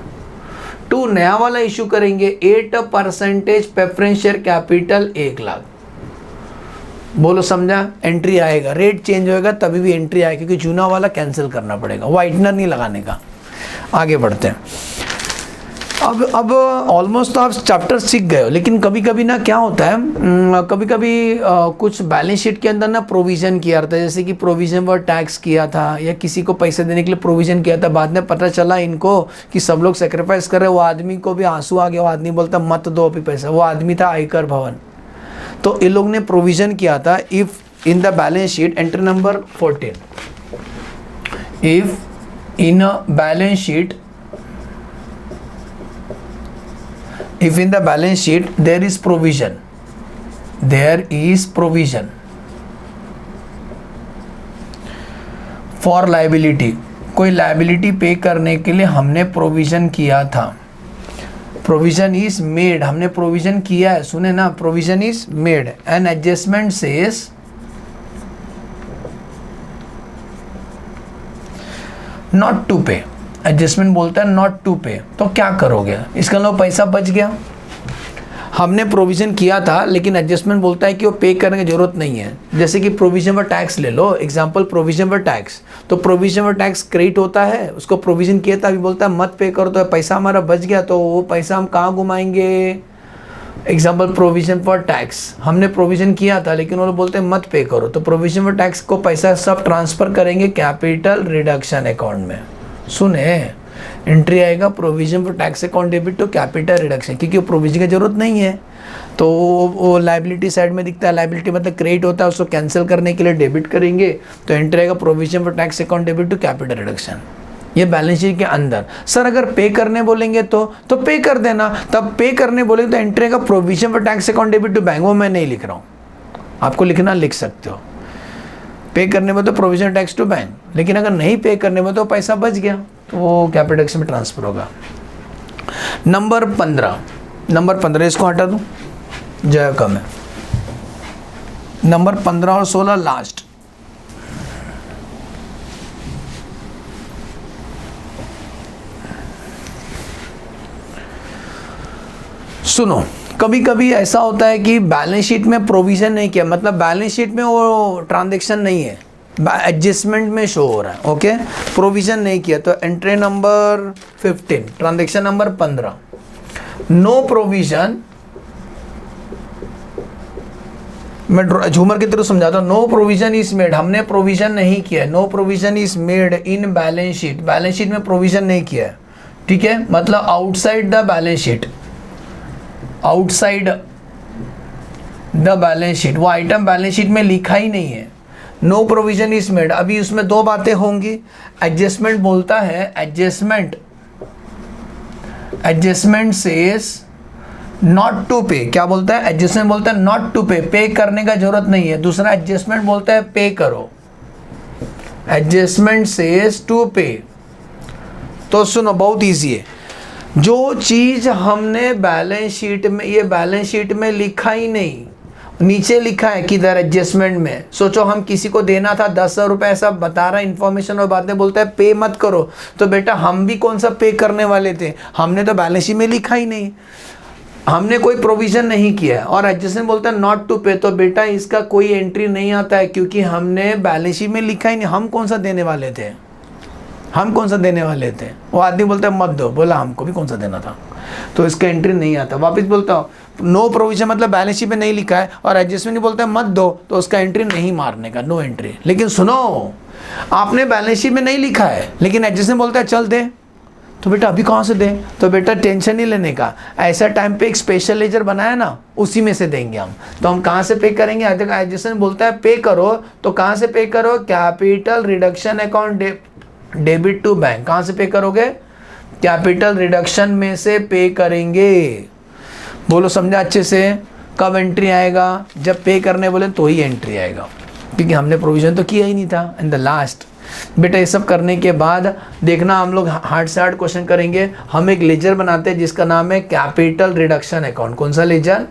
to नया वाला इशू करेंगे 8% प्रेफरेंस शेयर कैपिटल 1 लाख। बोलो समझा, एंट्री आएगा, रेट चेंज होएगा तभी भी एंट्री आएगी, क्योंकि जूना वाला कैंसिल करना पड़ेगा, वाइटनर नहीं लगाने का। आगे बढ़ते हैं। अब ऑलमोस्ट तो आप चैप्टर सीख गए हो, लेकिन कभी कभी ना क्या होता है, कभी कभी कुछ बैलेंस शीट के अंदर ना प्रोविज़न किया था, जैसे कि प्रोविज़न फॉर टैक्स किया था या किसी को पैसे देने के लिए प्रोविज़न किया था। बाद में पता चला इनको कि सब लोग सेक्रीफाइस कर रहे हैं, वो आदमी को भी आंसू आ गया, वो आदमी बोलता मत दो अभी पैसा। वो आदमी था आयकर भवन, तो इन लोग ने प्रोविज़न किया था। If in the balance sheet, entry number 14, if in a balance sheet, if in the balance sheet there is provision for liability, कोई liability पे करने के लिए हमने प्रोविज़न किया था। प्रोविज़न इज मेड, हमने प्रोविज़न किया है, सुने ना, provision is made and adjustment says not to pay. Adjustment बोलता है नॉट टू पे, तो क्या करोगे, इसका मतलब पैसा बच गया। हमने प्रोविज़न किया था लेकिन एडजस्टमेंट बोलता है कि वो पे करने की जरूरत नहीं है। जैसे कि प्रोविज़न फॉर टैक्स ले लो, एग्जांपल प्रोविज़न फॉर टैक्स, तो प्रोविज़न फॉर टैक्स क्रेडिट होता है, उसको प्रोविज़न किया था, अभी बोलता है मत पे करो, तो पैसा हमारा बच गया, तो वो पैसा हम कहाँ घुमाएंगे। एग्जाम्पल प्रोविज़न फॉर टैक्स, हमने प्रोविज़न किया था लेकिन वो लोग बोलते हैं मत पे करो, तो प्रोविज़न फॉर टैक्स को पैसा सब ट्रांसफ़र करेंगे कैपिटल रिडक्शन अकाउंट में। सुने, एंट्री आएगा provision for tax account debit to capital reduction, क्योंकि वो प्रोविज़न की जरूरत नहीं है, तो वो लाइबिलिटी साइड में दिखता है। लाइबिलिटी मतलब क्रेडिट होता है, उसको कैंसिल करने के लिए डेबिट करेंगे, तो एंट्री आएगा provision for tax account debit to capital reduction. ये बैलेंस शीट के अंदर। सर अगर पे करने बोलेंगे तो पे कर देना, तब पे करने बोलेंगे तो एंट्री का provision for tax account debit to bank, वो मैं नहीं लिख रहा हूँ, आपको लिखना लिख सकते हो। पे करने में तो प्रोविजन टैक्स टू बैंक, लेकिन अगर नहीं पे करने में तो पैसा बच गया तो वो कैपिटल टैक्स में ट्रांसफर होगा। नंबर 15 इसको हटा दूँ, जगह कम है। नंबर 15 और 16 लास्ट। सुनो, कभी कभी ऐसा होता है कि बैलेंस शीट में प्रोविजन नहीं किया, मतलब बैलेंस शीट में वो ट्रांजैक्शन नहीं है, एडजस्टमेंट में शो हो रहा है, ओके, प्रोविजन नहीं किया। तो entry number 15, transaction number 15, no provision, मैं झूमर की तरह समझाता हूँ। नो प्रोविजन इज मेड, हमने प्रोविजन नहीं किया। No provision is made in balance sheet, balance sheet में प्रोविजन नहीं किया है, ठीक है, मतलब outside the balance sheet, outside the balance sheet, वो आइटम बैलेंस शीट में लिखा ही नहीं है। नो प्रोविजन इज मेड, अभी उसमें दो बातें होंगी। एडजस्टमेंट बोलता है, एडजस्टमेंट सेज नॉट टू पे, क्या बोलता है? एडजस्टमेंट बोलता है नॉट टू पे, पे करने का जरूरत नहीं है। दूसरा एडजस्टमेंट बोलता है पे करो, एडजस्टमेंट सेज टू पे। तो सुनो, बहुत इजी है, जो चीज हमने बैलेंस शीट में, ये बैलेंस शीट में लिखा ही नहीं, नीचे लिखा है किधर? एडजस्टमेंट में। सोचो हम किसी को देना था 10,000 रुपये, ऐसा बता रहा इन्फॉर्मेशन और बाद में बोलता है पे मत करो, तो बेटा हम भी कौन सा पे करने वाले थे? हमने तो बैलेंस शीट में लिखा ही नहीं, हमने कोई प्रोविजन नहीं किया है। और एडजस्टमेंट बोलता है नॉट टू पे, तो बेटा इसका कोई एंट्री नहीं आता है, क्योंकि हमने बैलेंस शीट में लिखा ही नहीं। हम कौन सा देने वाले थे? हम कौन सा देने वाले थे? वो आदमी बोलता है मत दो, बोला हमको भी कौन सा देना था, तो इसका एंट्री नहीं आता। वापस बोलता हूँ, नो प्रोविजन मतलब बैलेंस शीट में नहीं लिखा है, और एडजस्टमेंट बोलता है मत दो, तो उसका एंट्री नहीं मारने का, नो एंट्री। लेकिन सुनो, आपने बैलेंस शीट में नहीं लिखा है, लेकिन एडजस्टमेंट बोलता है चल दे, तो बेटा अभी कहाँ से दें? तो बेटा टेंशन नहीं लेने का, ऐसा टाइम पे एक स्पेशल लेजर बनाया ना, उसी में से देंगे हम। तो हम कहाँ से पे करेंगे? एडजस्टमेंट बोलता है पे करो, तो कहाँ से पे करो? Capital reduction account debit to bank. कहाँ से पे करोगे? कैपिटल रिडक्शन में से पे करेंगे। बोलो समझा अच्छे से? कब एंट्री आएगा? जब पे करने बोले तो ही एंट्री आएगा, क्योंकि हमने प्रोविजन तो किया ही नहीं था इन द लास्ट। बेटा ये सब करने के बाद देखना, हम लोग हार्ड से हार्ड क्वेश्चन करेंगे। हम एक लेजर बनाते हैं जिसका नाम है कैपिटल रिडक्शन अकाउंट। कौन सा लेजर?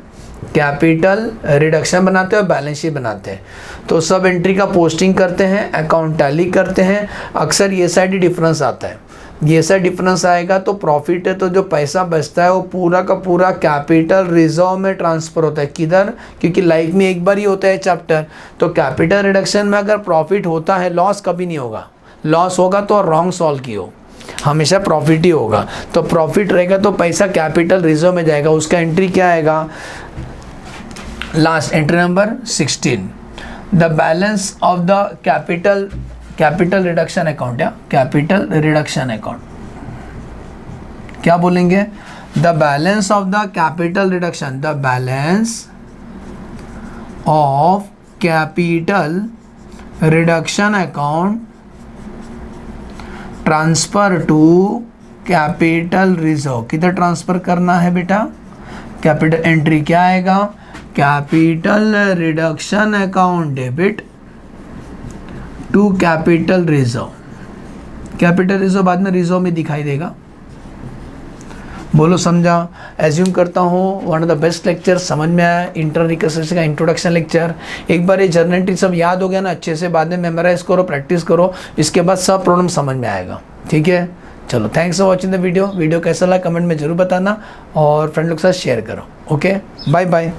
कैपिटल रिडक्शन बनाते हैं और बैलेंस शीट बनाते हैं। तो सब एंट्री का पोस्टिंग करते हैं, अकाउंट टैली करते हैं। अक्सर ये साइड ही डिफरेंस आता है, ये साइड डिफरेंस आएगा तो प्रॉफिट है, तो जो पैसा बचता है वो पूरा का पूरा कैपिटल रिजर्व में ट्रांसफ़र होता है। किधर? क्योंकि लाइफ में एक बार ही होता है चैप्टर। तो कैपिटल रिडक्शन में अगर प्रॉफिट होता है, लॉस कभी नहीं होगा। लॉस होगा तो रॉन्ग सॉल्व की हो, हमेशा प्रॉफिट ही होगा। तो प्रॉफिट रहेगा तो पैसा कैपिटल रिजर्व में जाएगा। उसका एंट्री क्या आएगा? Last entry number 16, the balance of the capital reduction account, या कैपिटल रिडक्शन अकाउंट क्या बोलेंगे? The balance of the capital reduction, the balance of capital reduction account transfer to capital reserve. किधर transfer करना है बेटा? Capital entry क्या आएगा? Capital reduction account debit to capital reserve. Capital reserve बाद में रिजर्व में दिखाई देगा। बोलो समझा? एज्यूम करता हूँ one of the best lecture समझ में आया, इंटरनल रिकंस्ट्रक्शन का इंट्रोडक्शन लेक्चर। एक बार ये जर्नल एंट्री सब याद हो गया ना अच्छे से, बाद में मेमोराइज करो, प्रैक्टिस करो, इसके बाद सब प्रॉब्लम समझ में आएगा। ठीक है, चलो thanks for watching the video. Video कैसा लगा कमेंट में जरूर बताना, और फ्रेंड लोग के साथ शेयर करो। Okay, bye bye.